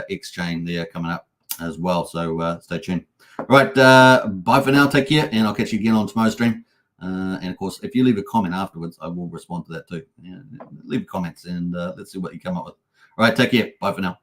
S1: X chain there coming up as well. So stay tuned. All right. Bye for now. Take care. And I'll catch you again on tomorrow's stream. And of course, if you leave a comment afterwards, I will respond to that too. Yeah, leave comments and let's see what you come up with. All right. Take care. Bye for now.